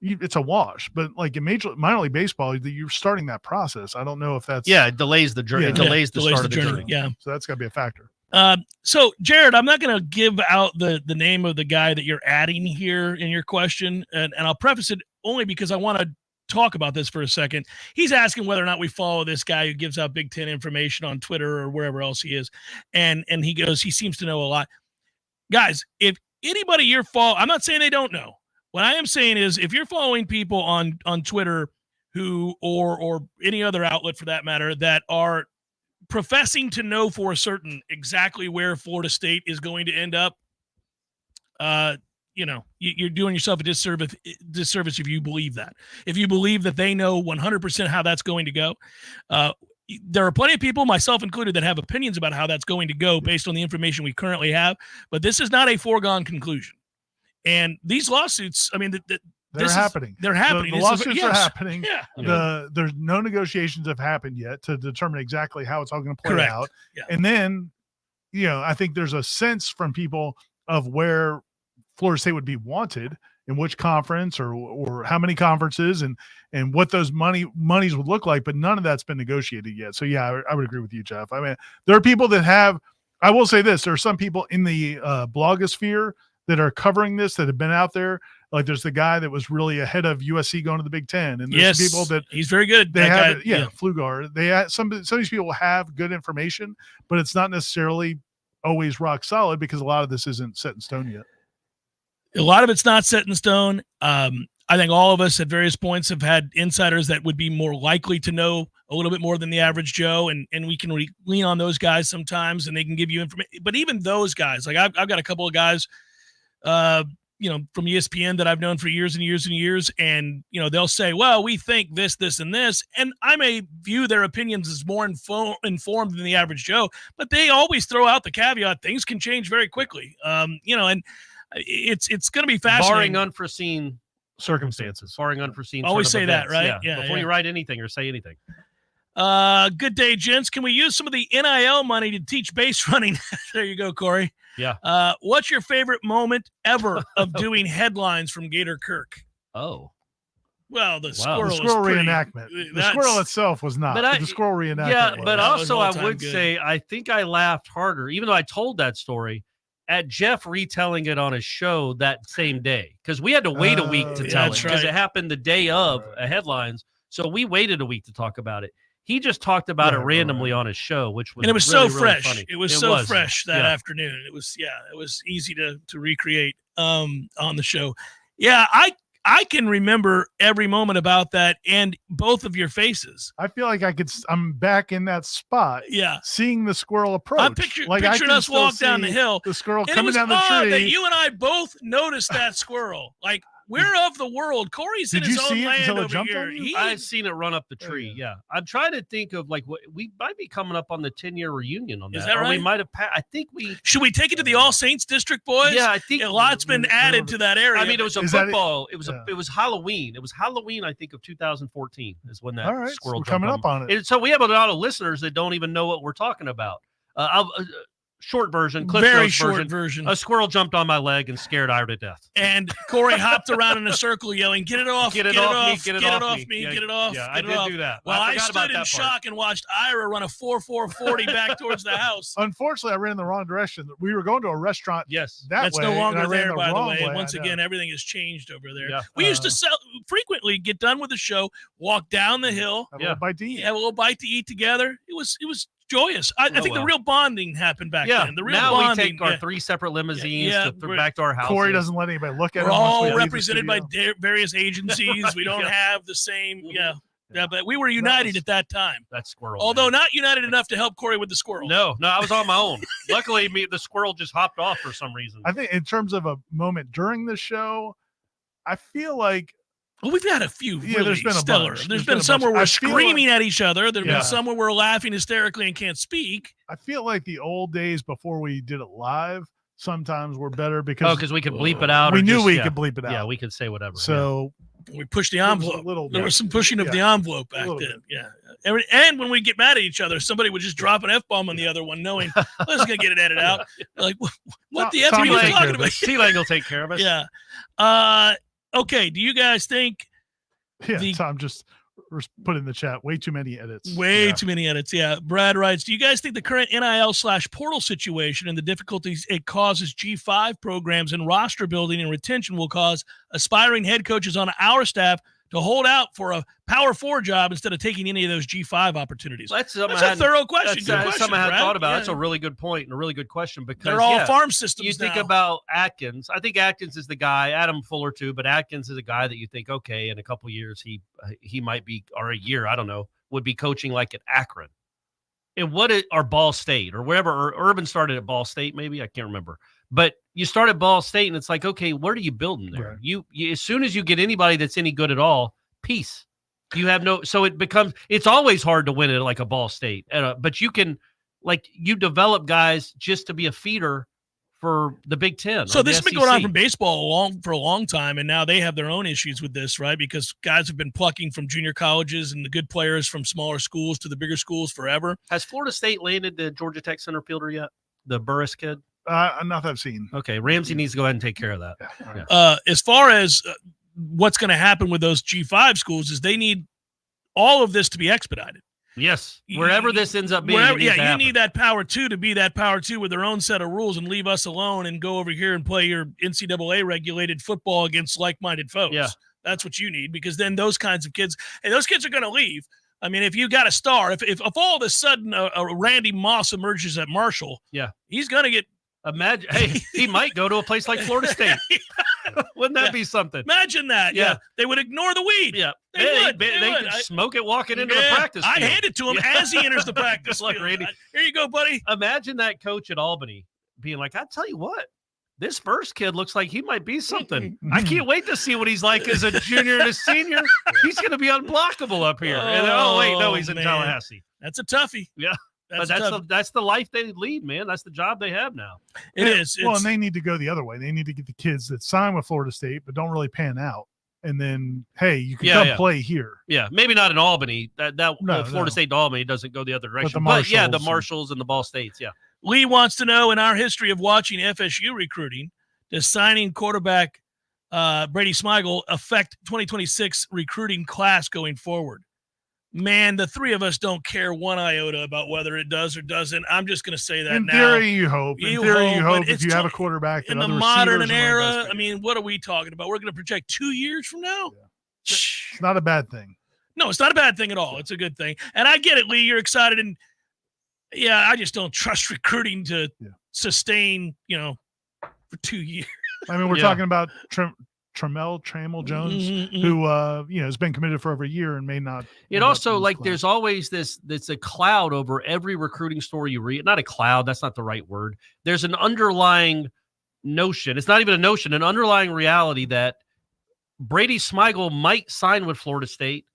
it's a wash. But like in minor league baseball, you're starting that process. I don't know if that's it delays the journey. It delays the start of the journey. Yeah, so that's got to be a factor. So Jarrett, I'm not going to give out the name of the guy that you're adding here in your question, and I'll preface it only because I want to talk about this for a second. He's asking whether or not we follow this guy who gives out Big Ten information on Twitter or wherever else he is, and he goes, he seems to know a lot. Guys, if anybody you're following, I'm not saying they don't know. What I am saying is, if you're following people on Twitter who or any other outlet for that matter that are professing to know for certain exactly where Florida State is going to end up, you're doing yourself a disservice if you believe that. If you believe that they know 100% how that's going to go, there are plenty of people, myself included, that have opinions about how that's going to go based on the information we currently have. But this is not a foregone conclusion. And these lawsuits, I mean, they're happening. They're happening. The lawsuits are happening. Yeah. There's no negotiations have happened yet to determine exactly how it's all going to play out. Yeah. And then, I think there's a sense from people of where Florida State would be wanted, in which conference or how many conferences and what those monies would look like, but none of that's been negotiated yet. So yeah, I would agree with you, Jeff. I mean, there are people that have, I will say this, there are some people in the blogosphere that are covering this that have been out there. Like there's the guy that was really ahead of USC going to the Big Ten, and there's people that he's very good. They have Flugar. They have, some of these people have good information, but it's not necessarily always rock solid because a lot of this isn't set in stone yet. A lot of it's not set in stone. I think all of us at various points have had insiders that would be more likely to know a little bit more than the average Joe, and we can lean on those guys sometimes, and they can give you information. But even those guys, like I've got a couple of guys, from ESPN that I've known for years and years and years, and they'll say, "Well, we think this, this, and this," and I may view their opinions as more informed than the average Joe, but they always throw out the caveat: things can change very quickly. And it's going to be fascinating, barring unforeseen circumstances. Always say events. that, right? Yeah. Before you write anything or say anything. Good day, gents. Can we use some of the NIL money to teach base running? There you go, Corey. Yeah. What's your favorite moment ever of doing headlines from Gator Kirk? Oh, Well, the squirrel reenactment. The squirrel itself was not. But the squirrel reenactment. Yeah, was. but also I would say I think I laughed harder, even though I told that story, at Jeff retelling it on his show that same day, because we had to wait a week to tell it because it happened the day of headlines. So we waited a week to talk about it. He just talked about it randomly on his show, which was and it was really, so fresh. Really funny. It was fresh that afternoon. It was easy to recreate on the show. Yeah, I can remember every moment about that and both of your faces. I feel like I'm back in that spot. Yeah. Seeing the squirrel approach. I'm picturing us walk down the hill. The squirrel and coming down the tree. It was odd that you and I both noticed that squirrel. Like, we're of the world. Corey's in his own land over here. I've seen it run up the tree. Yeah. I'm trying to think of what we might be coming up on the 10-year reunion on that. Is that right? We might have I think should we take it to the All Saints District, boys? Yeah, I think a lot's been added to that area. I mean, it was football. It was Halloween. It was Halloween, I think, of 2014 is when that squirrel jumped coming up on it. So we have a lot of listeners that don't even know what we're talking about. Short version, very short version. A squirrel jumped on my leg and scared Ira to death. And Corey hopped around in a circle yelling, "Get it off! Get it off! Get it off me! Yeah, Get it off!" Yeah, I did do that. Well, I stood in shock and watched Ira run a 4.40 back towards the house. Unfortunately, I ran in the wrong direction. We were going to a restaurant. Yes, that's way, no longer there, by the way. Way. Once again, everything has changed over there. Yeah. We used to frequently get done with the show, walk down the hill, have a little bite to eat. Have a little bite to eat together. It was joyous. I think the real bonding happened back then. The real now bonding. We take our 3 separate limousines back to our house. Corey doesn't let anybody look at We're him. all represented by various agencies. We don't have the same. Yeah, but we were united at that time. That squirrel. Although not united enough to help Corey with the squirrel. No, I was on my own. Luckily, the squirrel just hopped off for some reason. I think in terms of a moment during the show, I feel like. Well, we've had a few really there's been stellar. There's been some where we're screaming at each other. There's been some where we're laughing hysterically and can't speak. I feel like the old days before we did it live sometimes were better because we could bleep it out. We knew we could bleep it out. Yeah, we could say whatever. So we pushed the envelope. There was some pushing of the envelope back then. Yeah. And when we get mad at each other, somebody would just drop an F-bomb on the other one, knowing let's gonna get it edited out. Like, what the F are you talking about? T-Lang will take care of us. Yeah. Okay, do you guys think Tom just put in the chat way too many edits. Way too many edits, yeah. Brad writes, do you guys think the current NIL/portal situation and the difficulties it causes G5 programs and roster building and retention will cause aspiring head coaches on our staff to hold out for a Power 4 job instead of taking any of those G5 opportunities? That's a thorough question. That's something I hadn't thought about. That's a really good point and a really good question because they're all farm systems. You think about Atkins. I think Atkins is the guy. Adam Fuller too, but Atkins is a guy that you think, okay, in a couple of years he might be, or a year, I don't know, would be coaching like at Akron. And or Ball State or wherever. Or Urban started at Ball State, maybe I can't remember. But you start at Ball State, and it's like, okay, what are you building there? Right. You as soon as you get anybody that's any good at all. Peace. You have so it's always hard to win it like a Ball State, but you can, you develop guys just to be a feeder for the Big Ten. So this has been going on from baseball for a long time, and now they have their own issues with this, right? Because guys have been plucking from junior colleges and the good players from smaller schools to the bigger schools forever. Has Florida State landed the Georgia Tech center fielder yet? The Burris kid? Not that I've seen. Okay, Ramsey needs to go ahead and take care of that. Yeah. As far as what's going to happen with those G5 schools is they need all of this to be expedited. Yes. Wherever this ends up being. You need that Power 2 to be that Power 2 with their own set of rules and leave us alone and go over here and play your NCAA regulated football against like-minded folks. Yeah. That's what you need, because then those kinds of kids, and those kids are going to leave. I mean, if you got a star, if all of a sudden a Randy Moss emerges at Marshall, he's going to get. Imagine, hey, he might go to a place like Florida State. Wouldn't that be something? Imagine that. Yeah. They would ignore the weed. Yeah. They would. They could smoke it walking into the practice field. I'd hand it to him as he enters the practice field. Randy. Here you go, buddy. Imagine that coach at Albany being like, I tell you what, this first kid looks like he might be something. I can't wait to see what he's like as a junior and a senior. He's going to be unblockable up here. He's in Tallahassee. That's a toughie. Yeah. That's the life they lead, man. That's the job they have now. It is. Well, and they need to go the other way. They need to get the kids that sign with Florida State but don't really pan out. And then, hey, you can come play here. Yeah, maybe not in Albany. Florida State to Albany doesn't go the other direction. But the Marshalls and the Ball States, yeah. Lee wants to know, in our history of watching FSU recruiting, does signing quarterback Brady Smigel affect 2026 recruiting class going forward? Man, the three of us don't care one iota about whether it does or doesn't. I'm just going to say that in now. Theory, you hope. In theory, you hope if you have a quarterback. In the modern era, I mean, what are we talking about? We're going to project 2 years from now? Yeah. It's not a bad thing. No, it's not a bad thing at all. It's a good thing. And I get it, Lee. You're excited. And, I just don't trust recruiting to sustain, for 2 years. I mean, we're talking about Trammell Jones, who has been committed for over a year and may not. It also there's always there's a cloud over every recruiting story you read. Not a cloud, that's not the right word. There's an underlying notion. It's not even a notion, an underlying reality that Brady Smigel might sign with Florida State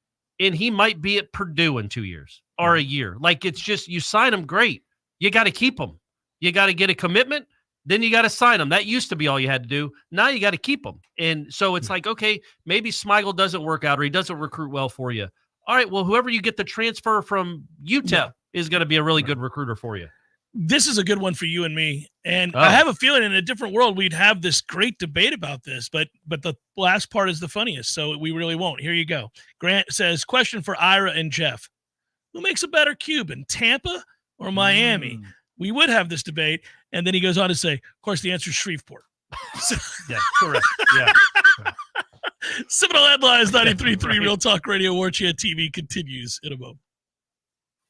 and he might be at Purdue in 2 years or a year. Like, it's just, you sign him, great. You got to keep him. You got to get a commitment. Then you got to sign them. That used to be all you had to do. Now you got to keep them. And so it's like, okay, maybe Smigel doesn't work out or he doesn't recruit well for you. All right, well, whoever you get the transfer from UTEP is going to be a really good recruiter for you. This is a good one for you and me. And I have a feeling in a different world we'd have this great debate about this, but the last part is the funniest, so we really won't. Here you go. Grant says, question for Ira and Jeff. Who makes a better Cuban, Tampa or Miami? We would have this debate. And then he goes on to say, of course, the answer is Shreveport. Yeah, correct. Yeah. Seminole Headlines, 93.3 Real Talk Radio, Warchant TV continues in a moment.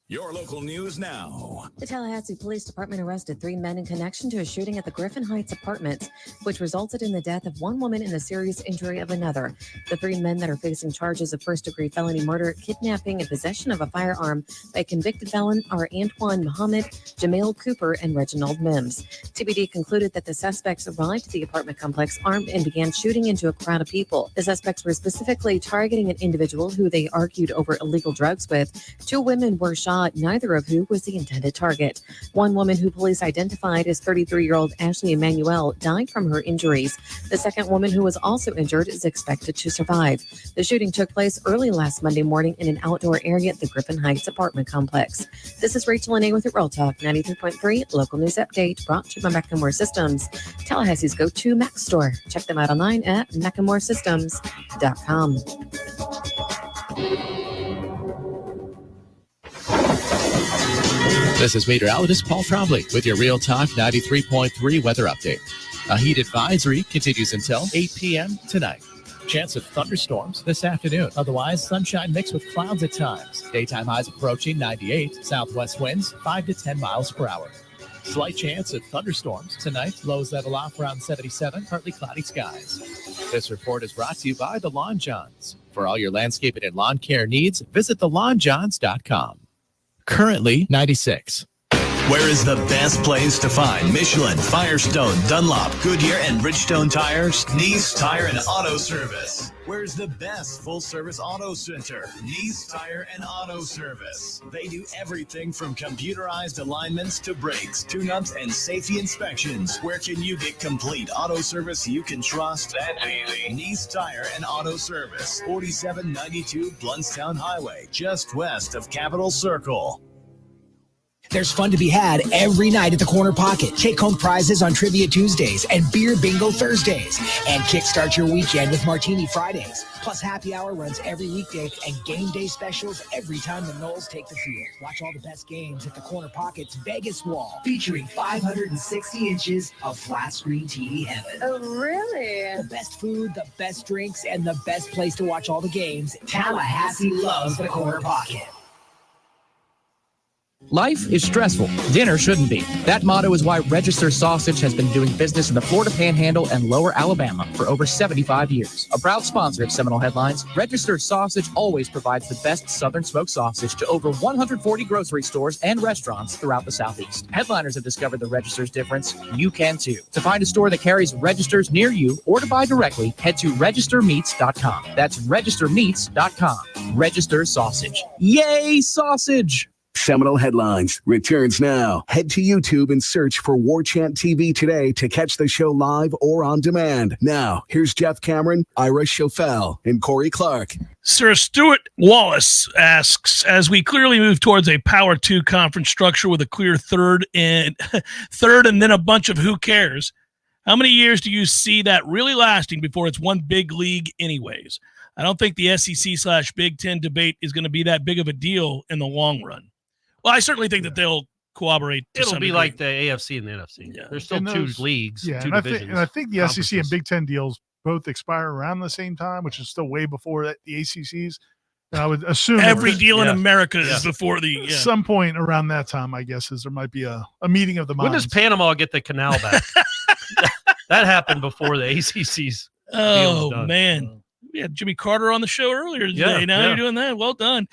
Your local news now. The Tallahassee Police Department arrested 3 men in connection to a shooting at the Griffin Heights apartment, which resulted in the death of one woman and the serious injury of another. The 3 men that are facing charges of first-degree felony murder, kidnapping, and possession of a firearm by a convicted felon are Antoine Muhammad, Jamil Cooper, and Reginald Mims. TBD concluded that the suspects arrived at the apartment complex armed and began shooting into a crowd of people. The suspects were specifically targeting an individual who they argued over illegal drugs with. 2 women were shot, neither of who was the intended target. One woman who police identified as 33-year-old Ashley Emanuel died from her injuries. The second woman who was also injured is expected to survive. The shooting took place early last Monday morning in an outdoor area at the Griffin Heights apartment complex. This is Rachel and A with Real Talk 93.3 local news update brought to you by McEnmore Systems, Tallahassee's go-to Mac store. Check them out online at McEnmoreSystems.com. This is meteorologist Paul Trombley with your Real Talk 93.3 weather update. A heat advisory continues until 8 p.m. tonight. Chance of thunderstorms this afternoon. Otherwise, sunshine mixed with clouds at times. Daytime highs approaching 98. Southwest winds 5 to 10 miles per hour. Slight chance of thunderstorms tonight. Lows level off around 77. Partly cloudy skies. This report is brought to you by The Lawn Johns. For all your landscaping and lawn care needs, visit thelawnjohns.com. Currently 96. Where is the best place to find Michelin, Firestone, Dunlop, Goodyear, and Bridgestone tires? Nice Tire and Auto Service. Where's the best full-service auto center? Nice Tire and Auto Service. They do everything from computerized alignments to brakes, tune-ups, and safety inspections. Where can you get complete auto service you can trust? That's easy. Nice Tire and Auto Service, 4792 Bluntstown Highway, just west of Capitol Circle. There's fun to be had every night at the Corner Pocket. Take-home prizes on Trivia Tuesdays and Beer Bingo Thursdays. And kickstart your weekend with Martini Fridays. Plus, happy hour runs every weekday and game day specials every time the Noles take the field. Watch all the best games at the Corner Pocket's Vegas Wall, featuring 560 inches of flat-screen TV heaven. Oh, really? The best food, the best drinks, and the best place to watch all the games. Tallahassee loves the Corner Pocket. Life is stressful. Dinner shouldn't be. That motto is why Register Sausage has been doing business in the Florida Panhandle and Lower Alabama for over 75 years. A proud sponsor of Seminole Headlines, Register Sausage always provides the best Southern smoked sausage to over 140 grocery stores and restaurants throughout the Southeast. Headliners have discovered the Register's difference. You can too. To find a store that carries Registers near you or to buy directly, head to registermeats.com. That's registermeats.com. Register Sausage. Yay, sausage! Seminole Headlines returns now. Head to YouTube and search for Warchant TV today to catch the show live or on demand. Now, here's Jeff Cameron, Ira Schofel, and Corey Clark. Sir Stuart Wallace asks, as we clearly move towards a Power 2 conference structure with a clear third and then a bunch of who cares, How many years do you see that really lasting before it's one big league anyways? I don't think the SEC/Big Ten debate is going to be that big of a deal in the long run. Well, I certainly think that they'll cooperate. It'll be like the AFC and the NFC. Yeah. There's still two leagues, two divisions. I think the SEC and Big Ten deals both expire around the same time, which is still way before the ACC's. And I would assume every deal in America is before the some point around that time. I guess there might be a meeting of the minds. When does Panama get the canal back? That happened before the ACC's. Oh man. We had Jimmy Carter on the show earlier today. Now you're doing that. Well done.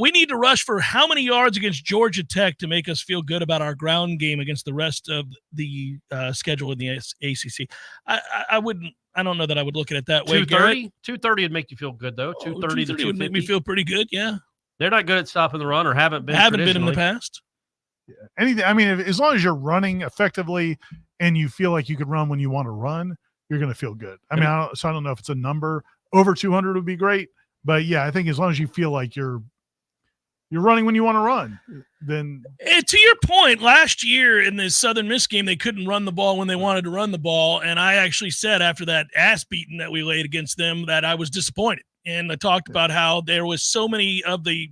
We need to rush for how many yards against Georgia Tech to make us feel good about our ground game against the rest of the schedule in the ACC? I wouldn't. I don't know that I would look at it that way. 230? 230 would make you feel good, though. 230 to 250 would make me feel pretty good, yeah. They're not good at stopping the run or haven't been in the past. Yeah. Anything. I mean, as long as you're running effectively and you feel like you could run when you want to run, you're going to feel good. I mean, I don't know if it's a number. Over 200 would be great. But, yeah, I think as long as you feel like you're running when you want to run, then to your point, last year in the Southern Miss game, they couldn't run the ball when they wanted to run the ball. And I actually said after that ass beating that we laid against them that I was disappointed. And I talked about how there was so many of the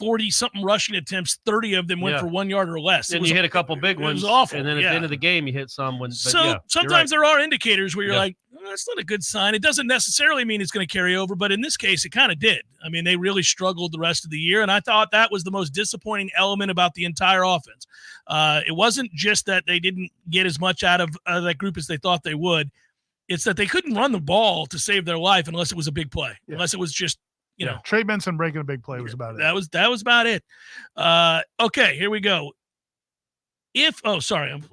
40-something rushing attempts, 30 of them went for 1 yard or less. And you hit a couple big ones. It was awful. And then at the end of the game, you hit some. Sometimes there are indicators where you're like, that's not a good sign. It doesn't necessarily mean it's going to carry over, but in this case, it kind of did. I mean, they really struggled the rest of the year, and I thought that was the most disappointing element about the entire offense. It wasn't just that they didn't get as much out of that group as they thought they would. It's that they couldn't run the ball to save their life unless it was a big play, unless it was just, you know. Trey Benson breaking a big play was about it. That was about it. Okay, here we go. I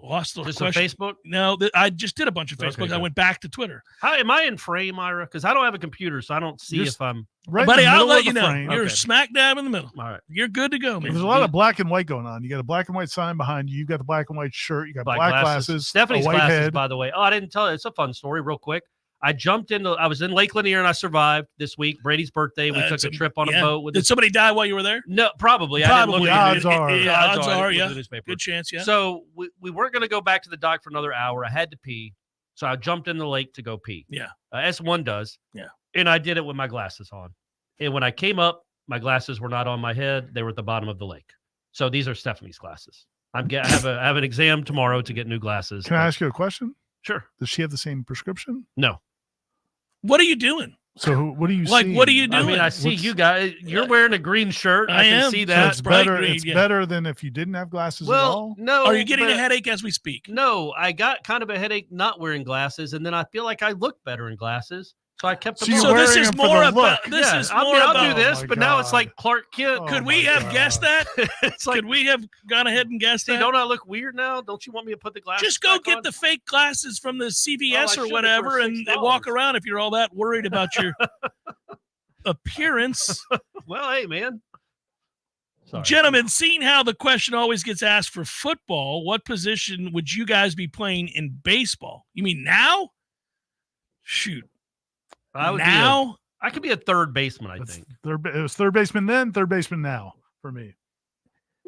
lost the question. Facebook? No, I just did a bunch of Facebook. I went back to Twitter. How am I in frame, Ira? Because I don't have a computer, so I don't see if I'm right. Buddy, I'll let you know. Frame. You're smack dab in the middle. All right, you're good to go, man. There's a lot of black and white going on. You got a black and white sign behind you. You got the black and white shirt. You got black glasses. Stephanie's white glasses, head. by the way. Oh, I didn't tell you. It's a fun story, real quick. I was in Lake Lanier and I survived this week. Brady's birthday. We took a trip on a boat. Did somebody die while you were there? No, probably. Probably. Odds are, yeah. Good chance, yeah. So we weren't going to go back to the dock for another hour. I had to pee. So I jumped in the lake to go pee. Yeah. As one does. Yeah. And I did it with my glasses on. And when I came up, my glasses were not on my head. They were at the bottom of the lake. So these are Stephanie's glasses. I have an exam tomorrow to get new glasses. Can I ask you a question? Sure. Does she have the same prescription? No. What are you doing? So what do you see? What are you doing? I mean, I see you guys. You're wearing a green shirt. I can see that. So it's better. It's better than if you didn't have glasses at all. No. Are you getting a headache as we speak? No, I got kind of a headache not wearing glasses, and then I feel like I look better in glasses. So I kept them on. So this is more about I'll do this, but now it's like Clark Kent. Could we have guessed that? It's like, could we have gone ahead and guessed that? Don't I look weird now? Don't you want me to put the glasses Just go get on? the fake glasses from the CVS or whatever and walk around if you're all that worried about your appearance. Well, hey, man. Sorry. Gentlemen, seeing how the question always gets asked for football, what position would you guys be playing in baseball? You mean now? Shoot. I could be a third baseman, I think. It was third baseman then, third baseman now for me.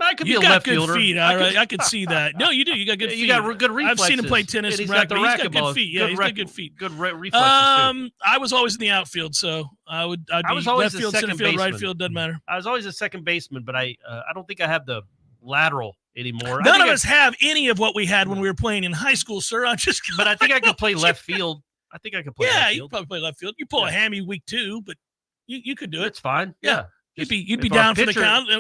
I could be a left fielder. Good feet. I could see that. No, you do. You got good feet. You got good reflexes. I've seen him play tennis and racquetball. He's got good feet. Yeah, he's got good feet. Good reflexes too. I was always in the outfield, so I'd be left field, center field, right field, doesn't matter. I was always a second baseman, but I don't think I have the lateral anymore. None of us have any of what we had when we were playing in high school, sir. But I think I could play left field. I think I could play left field. Yeah, you could probably play left field. You pull a hammy week 2, but you could do it. It's fine. Yeah. You'd be down for the count.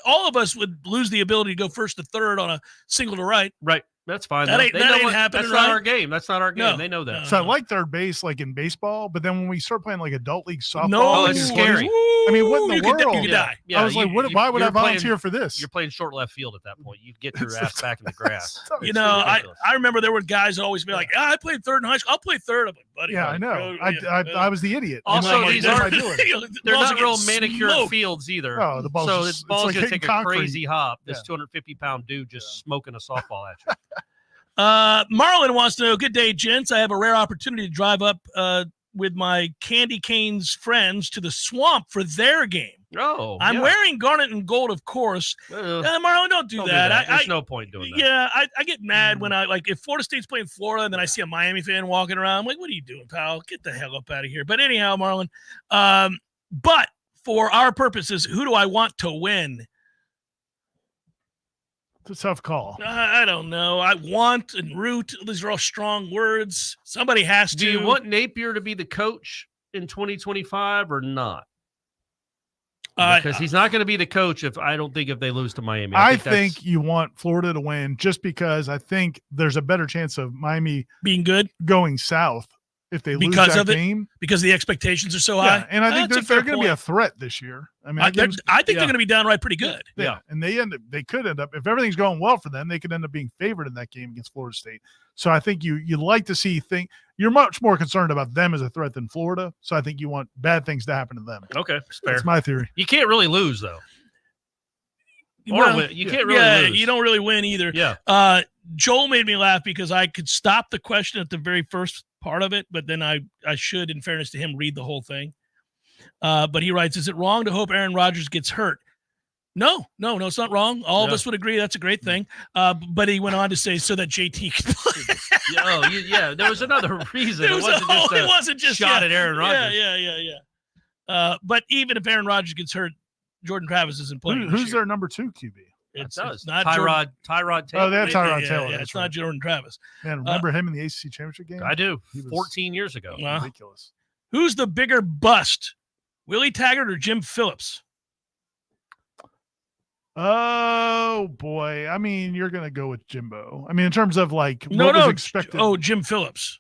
All of us would lose the ability to go first to third on a single to right. Right. That's fine. That ain't happening. That's not our game. That's not our game. No. They know that. So I like third base, like in baseball, but then when we start playing like adult league softball, it's scary. I mean, what in the world? You could die. I was like, why would I volunteer for this? You're playing short left field at that point. You get your ass back in the grass. I remember there were guys that always be like, I played third in high school. I'll play third. I'm like, buddy. Yeah, I know. I was the idiot. Also, these aren't they're not real manicured fields either. Oh, the ball's so the ball's going to take a crazy hop. This 250-pound dude just smoking a softball at you. Marlon wants to know, good day, gents. I have a rare opportunity to drive up with my Candy Canes friends to the swamp for their game. I'm wearing garnet and gold, of course. Marlon, don't do that. There's no point doing that. Yeah, I get mad when if Florida State's playing Florida and then I see a Miami fan walking around. I'm like, what are you doing, pal? Get the hell up out of here. But anyhow, Marlon, but for our purposes, who do I want to win? It's a tough call. I don't know. I want and root. These are all strong words. Somebody has to. Do you want Napier to be the coach in 2025 or not? Because he's not going to be the coach if they lose to Miami. I think you want Florida to win just because I think there's a better chance of Miami being good going south if they lose that game. Because the expectations are so high. And I think they're going to be a threat this year. I mean, I think they're going to be downright pretty good. Yeah. And they could end up, if everything's going well for them, they could end up being favored in that game against Florida State. So I think you like to see you're much more concerned about them as a threat than Florida. So I think you want bad things to happen to them. Okay. Fair. That's my theory. You can't really lose though. You can't really lose. You don't really win either. Yeah. Joel made me laugh because I could stop the question at the very first part of it, but then I should, in fairness to him, read the whole thing. But he writes, is it wrong to hope Aaron Rodgers gets hurt? No, it's not wrong. All of us would agree that's a great thing. But he went on to say so that JT can play. There was another reason. It wasn't just shot at Aaron Rodgers. Yeah. But even if Aaron Rodgers gets hurt, Jordan Travis isn't playing. Who's their number 2 QB? It's not Tyrod Taylor. Oh, they have Tyrod Taylor. Yeah, it's not Jordan Travis. Man, remember him in the ACC championship game? I do. 14 years ago. Ridiculous. Who's the bigger bust, Willie Taggart or Jim Phillips? Oh boy! I mean, you're gonna go with Jimbo. I mean, in terms of what was expected. Oh, Jim Phillips.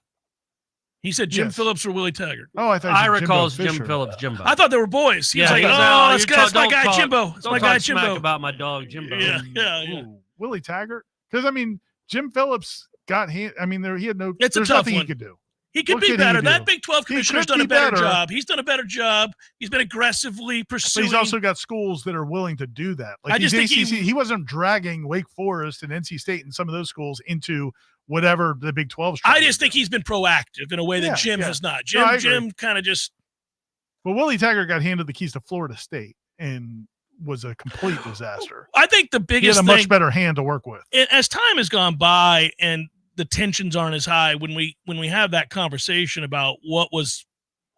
He said Jim Phillips or Willie Taggart. Oh, I thought Ira calls Jim Phillips Jimbo. I thought they were boys. He was like, that's my guy Jimbo. It's my guy Jimbo. Smack about my dog Jimbo. Yeah. Willie Taggart, because I mean, Jim Phillips got he had no. It's there's a tough nothing one. he could do. He could be better. That Big 12 commissioner's done a better job. He's done a better job. He's been aggressively pursuing. But he's also got schools that are willing to do that. Like I just think he wasn't dragging Wake Forest and NC State and some of those schools into whatever the Big 12's trying I just think he's been proactive in a way that Jim has not. Jim kind of just. But Willie Taggart got handed the keys to Florida State and was a complete disaster. I think the biggest he had a much better hand to work with. As time has gone by and the tensions aren't as high, when we have that conversation about what was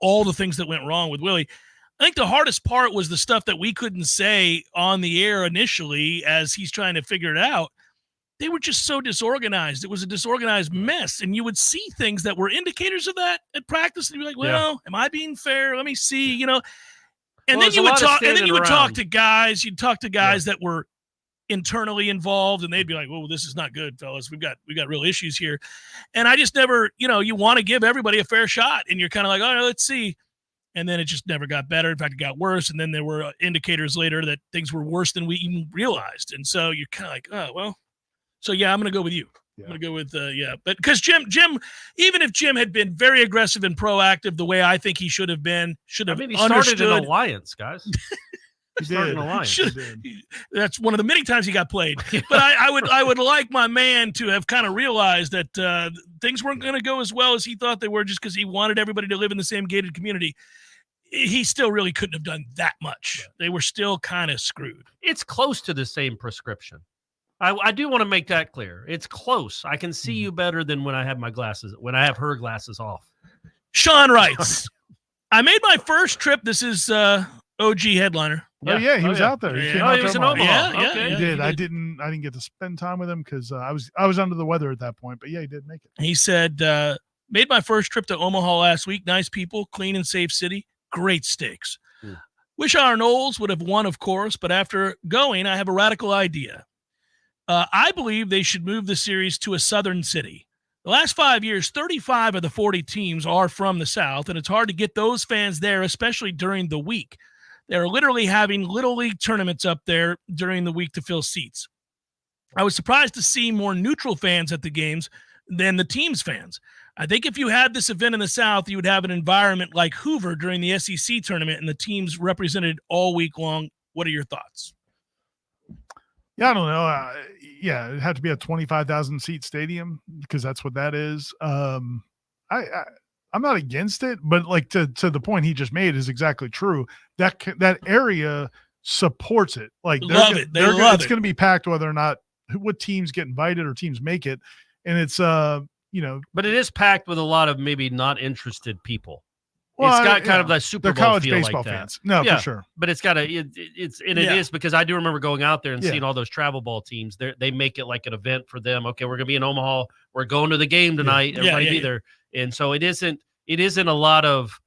all the things that went wrong with Willie, I think the hardest part was the stuff that we couldn't say on the air initially as he's trying to figure it out. They were just so disorganized. It was a disorganized mess. And you would see things that were indicators of that at practice. And you'd be like, well, am I being fair? Let me see, And then you would talk to guys. You'd talk to guys that were internally involved, and they'd be like, "Whoa, this is not good, fellas. We've got real issues here." And I just never, you want to give everybody a fair shot, and you're kind of like, "All right, let's see." And then it just never got better. In fact, it got worse. And then there were indicators later that things were worse than we even realized. And so you're kind of like, "Oh, well." So yeah, I'm going to go with you. I'm going to go with but because Jim, even if Jim had been very aggressive and proactive the way I think he should have been, he started an alliance, guys. He did. That's one of the many times he got played. But I would like my man to have kind of realized that things weren't going to go as well as he thought they were just because he wanted everybody to live in the same gated community. He still really couldn't have done that much. They were still kind of screwed. It's close to the same prescription. I do want to make that clear. It's close. I can see you better than when I have her glasses off. Sean writes, I made my first trip. This is OG headliner. Oh yeah, he was out there. He was in Omaha. Yeah, he did. I didn't get to spend time with him because I was under the weather at that point. But yeah, he did make it. He said, made my first trip to Omaha last week. Nice people, clean and safe city, great steaks. Wish our Noles would have won, of course, but after going, I have a radical idea. I believe they should move the series to a southern city. The last 5 years, 35 of the 40 teams are from the South, and it's hard to get those fans there, especially during the week. They're literally having Little League tournaments up there during the week to fill seats. I was surprised to see more neutral fans at the games than the team's fans. I think if you had this event in the South, you would have an environment like Hoover during the SEC tournament and the teams represented all week long. What are your thoughts? Yeah, I don't know. It'd have to be a 25,000 seat stadium because that's what that is. I I'm not against it, but like to the point he just made is exactly true. That area supports it. Like love it. They love it's going to be packed whether or not what teams get invited or teams make it. And it's but it is packed with a lot of maybe not interested people. Well, it's got kind of that Super Bowl college feel baseball like that. fans. No, for sure. But it's got it is because I do remember going out there and seeing all those travel ball teams. They make it like an event for them. Okay, we're gonna be in Omaha. We're going to the game tonight. Everybody be there. And so it isn't a lot of.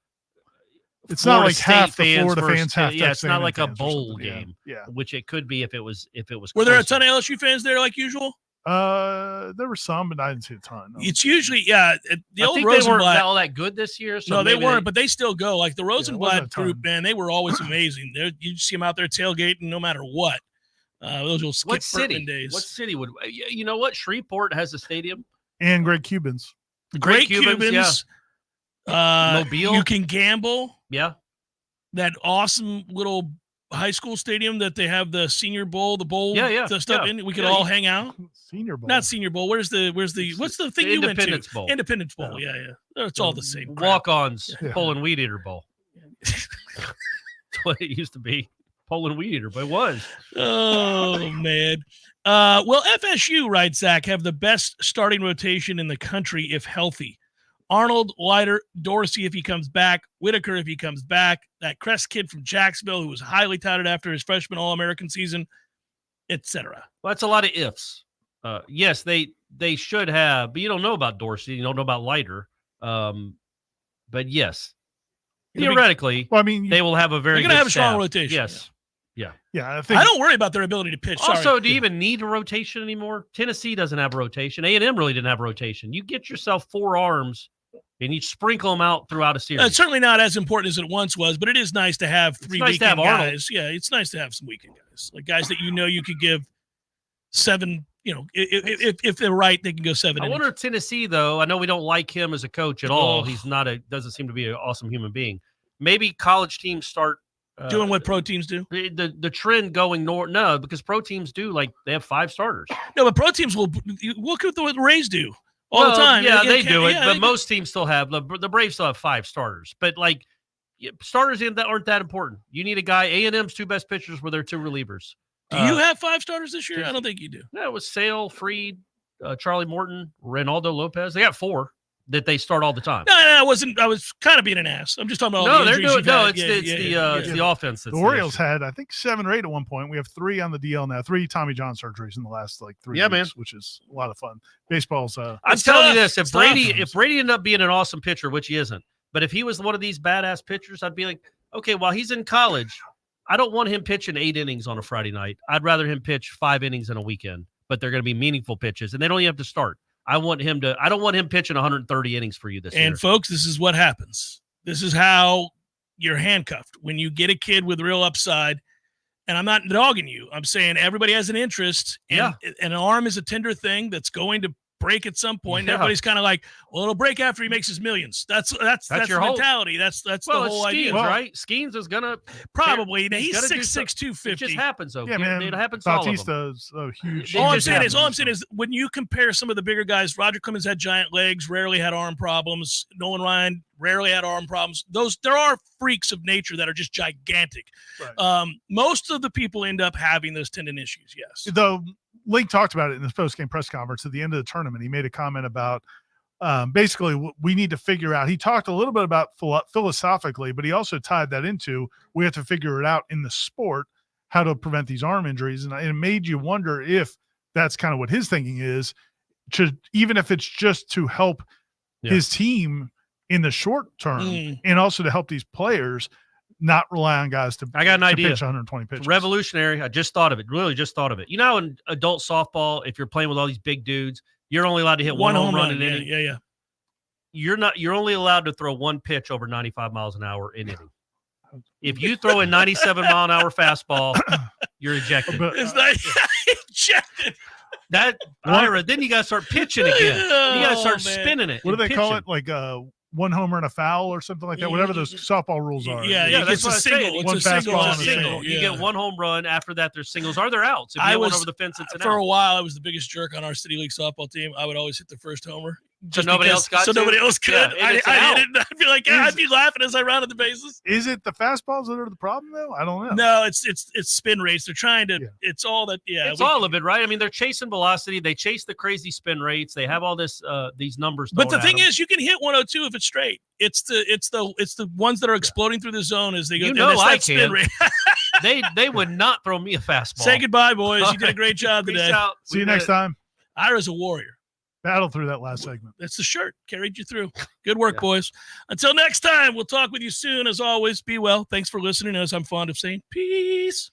It's Florida not like State half the fans Florida versus, fans have. Yeah, it's not like a fans bowl game. Yeah. Which it could be if it was. Were there a closer. ton of LSU fans there like usual? There were some, but I didn't see a ton. No. It's usually the I old think they weren't Rosenblatt. all that good this year. So No, they maybe weren't, but they still go. Like the Rosenblatt a ton. group, man, they were always amazing. You see them out there tailgating no matter what. Those will skip What city? Bertman days. What city would? You know what? Shreveport has a stadium. And great Cubans. Great Cubans. Mobile. You can gamble. Yeah. That awesome little high school stadium that they have the Senior Bowl, the stuff in. We could all hang out. Senior Bowl. Not Senior Bowl. What's the thing you went to? Independence Bowl. Independence Bowl. Yeah. It's all the same. crap. Walk-ons, Poland Weed Eater Bowl. That's what it used to be. Poland Weed Eater, but it was. Oh, man. Well, FSU, right, Zach, have the best starting rotation in the country if healthy. Arnold, Leiter, Dorsey if he comes back, Whitaker if he comes back, that Crest kid from Jacksonville who was highly touted after his freshman All-American season, etc. Well, that's a lot of ifs. Yes, they should have, but you don't know about Dorsey. You don't know about Leiter. But yes, theoretically, they will have a very they're going to good have a strong staff. rotation. Yes. Yeah. I don't worry about their ability to pitch. Also, Sorry. do you even need a rotation anymore? Tennessee doesn't have a rotation. A&M really didn't have a rotation. You get yourself 4 arms and you sprinkle them out throughout a series. It's certainly not as important as it once was, but it is nice to have 3 nice to weekend have Arnold. guys. Yeah, it's nice to have some weekend guys, like guys that you could give 7. If they're right, they can go 7. I wonder if Tennessee, though. I know we don't like him as a coach at all. He's doesn't seem to be an awesome human being. Maybe college teams start doing what pro teams do. The trend going north. No, because pro teams do they have 5 starters. No, but pro teams will look at what the Rays do all the time. Yeah, they do it, yeah, but most teams still have the Braves still have 5 starters. But starters aren't that important. You need a guy. A&M's 2 best pitchers were their 2 relievers. Do you have 5 starters this year? I don't think you do. No, it was Sale, Freed, Charlie Morton, Reynaldo Lopez. They got 4 that they start all the time. No, I wasn't. I was kind of being an ass. I'm just talking about all the injuries you've had. It's the offense. The Orioles had, I think, 7 or 8 at one point. We have 3 on the DL now. 3 Tommy John surgeries in the last 3 weeks, man. which is a lot of fun. Baseball's. I'm telling you this: if Brady ended up being an awesome pitcher, which he isn't, but if he was one of these badass pitchers, I'd be like, okay, while he's in college, I don't want him pitching 8 innings on a Friday night. I'd rather him pitch 5 innings in a weekend, but they're going to be meaningful pitches, and they don't even have to start. I don't want him pitching 130 innings for you this year. And folks, this is what happens. This is how you're handcuffed when you get a kid with real upside. And I'm not dogging you. I'm saying everybody has an interest, and an arm is a tender thing that's going to break at some point. And everybody's kind of like, well, it'll break after he makes his millions. That's your the mentality. That's the whole idea. Right? Skeens is gonna probably. He's 6'6", 250. It just happens though. Yeah, man. It happens to all of them. Bautista's a huge. All I'm saying is when you compare some of the bigger guys, Roger Clemens had giant legs, rarely had arm problems. Nolan Ryan rarely had arm problems. There are freaks of nature that are just gigantic. Right. Most of the people end up having those tendon issues. Yes. Though Link talked about it in his post-game press conference at the end of the tournament. He made a comment about basically what we need to figure out. He talked a little bit about philosophically, but he also tied that into we have to figure it out in the sport how to prevent these arm injuries. And it made you wonder if that's kind of what his thinking is, even if it's just to help his team in the short term and also to help these players not rely on guys to. I got an idea. Pitch 120 pitches. Revolutionary. I just thought of it. Really, just thought of it. You know, in adult softball, if you're playing with all these big dudes, you're only allowed to hit one home run in inning. Yeah. You're only allowed to throw 1 pitch over 95 miles an hour in inning. If you throw a 97-mile-an-hour fastball, you're ejected. It's not ejected. Ira, then you got to start pitching again. You got to start spinning it. What do they call it? Like 1 homer and a foul or something like that, whatever those softball rules are. Yeah, that's a single. It's a single. You get 1 home run. After that, there's singles. Are there outs? If you went over the fence, it's an for out. a while, I was the biggest jerk on our City League softball team. I would always hit the first homer. just nobody else got so to? nobody else could. Yeah, I didn't. I'd be like, I'd be laughing as I rounded the bases. Is it the fastballs that are the problem though? I don't know. No, it's spin rates. They're trying to. It's all that. Yeah, it's all of it, right? I mean, they're chasing velocity. They chase the crazy spin rates. They have all this these numbers. But the thing is, you can hit 102 if it's straight. It's the ones that are exploding through the zone as they go. You know, I spin can. rate. they would not throw me a fastball. Say goodbye, boys. You did a great job today. See you next time. Ira's a warrior. Battle through that last segment. That's the shirt. Carried you through. Good work, boys. Until next time, we'll talk with you soon. As always, be well. Thanks for listening. As I'm fond of saying, peace.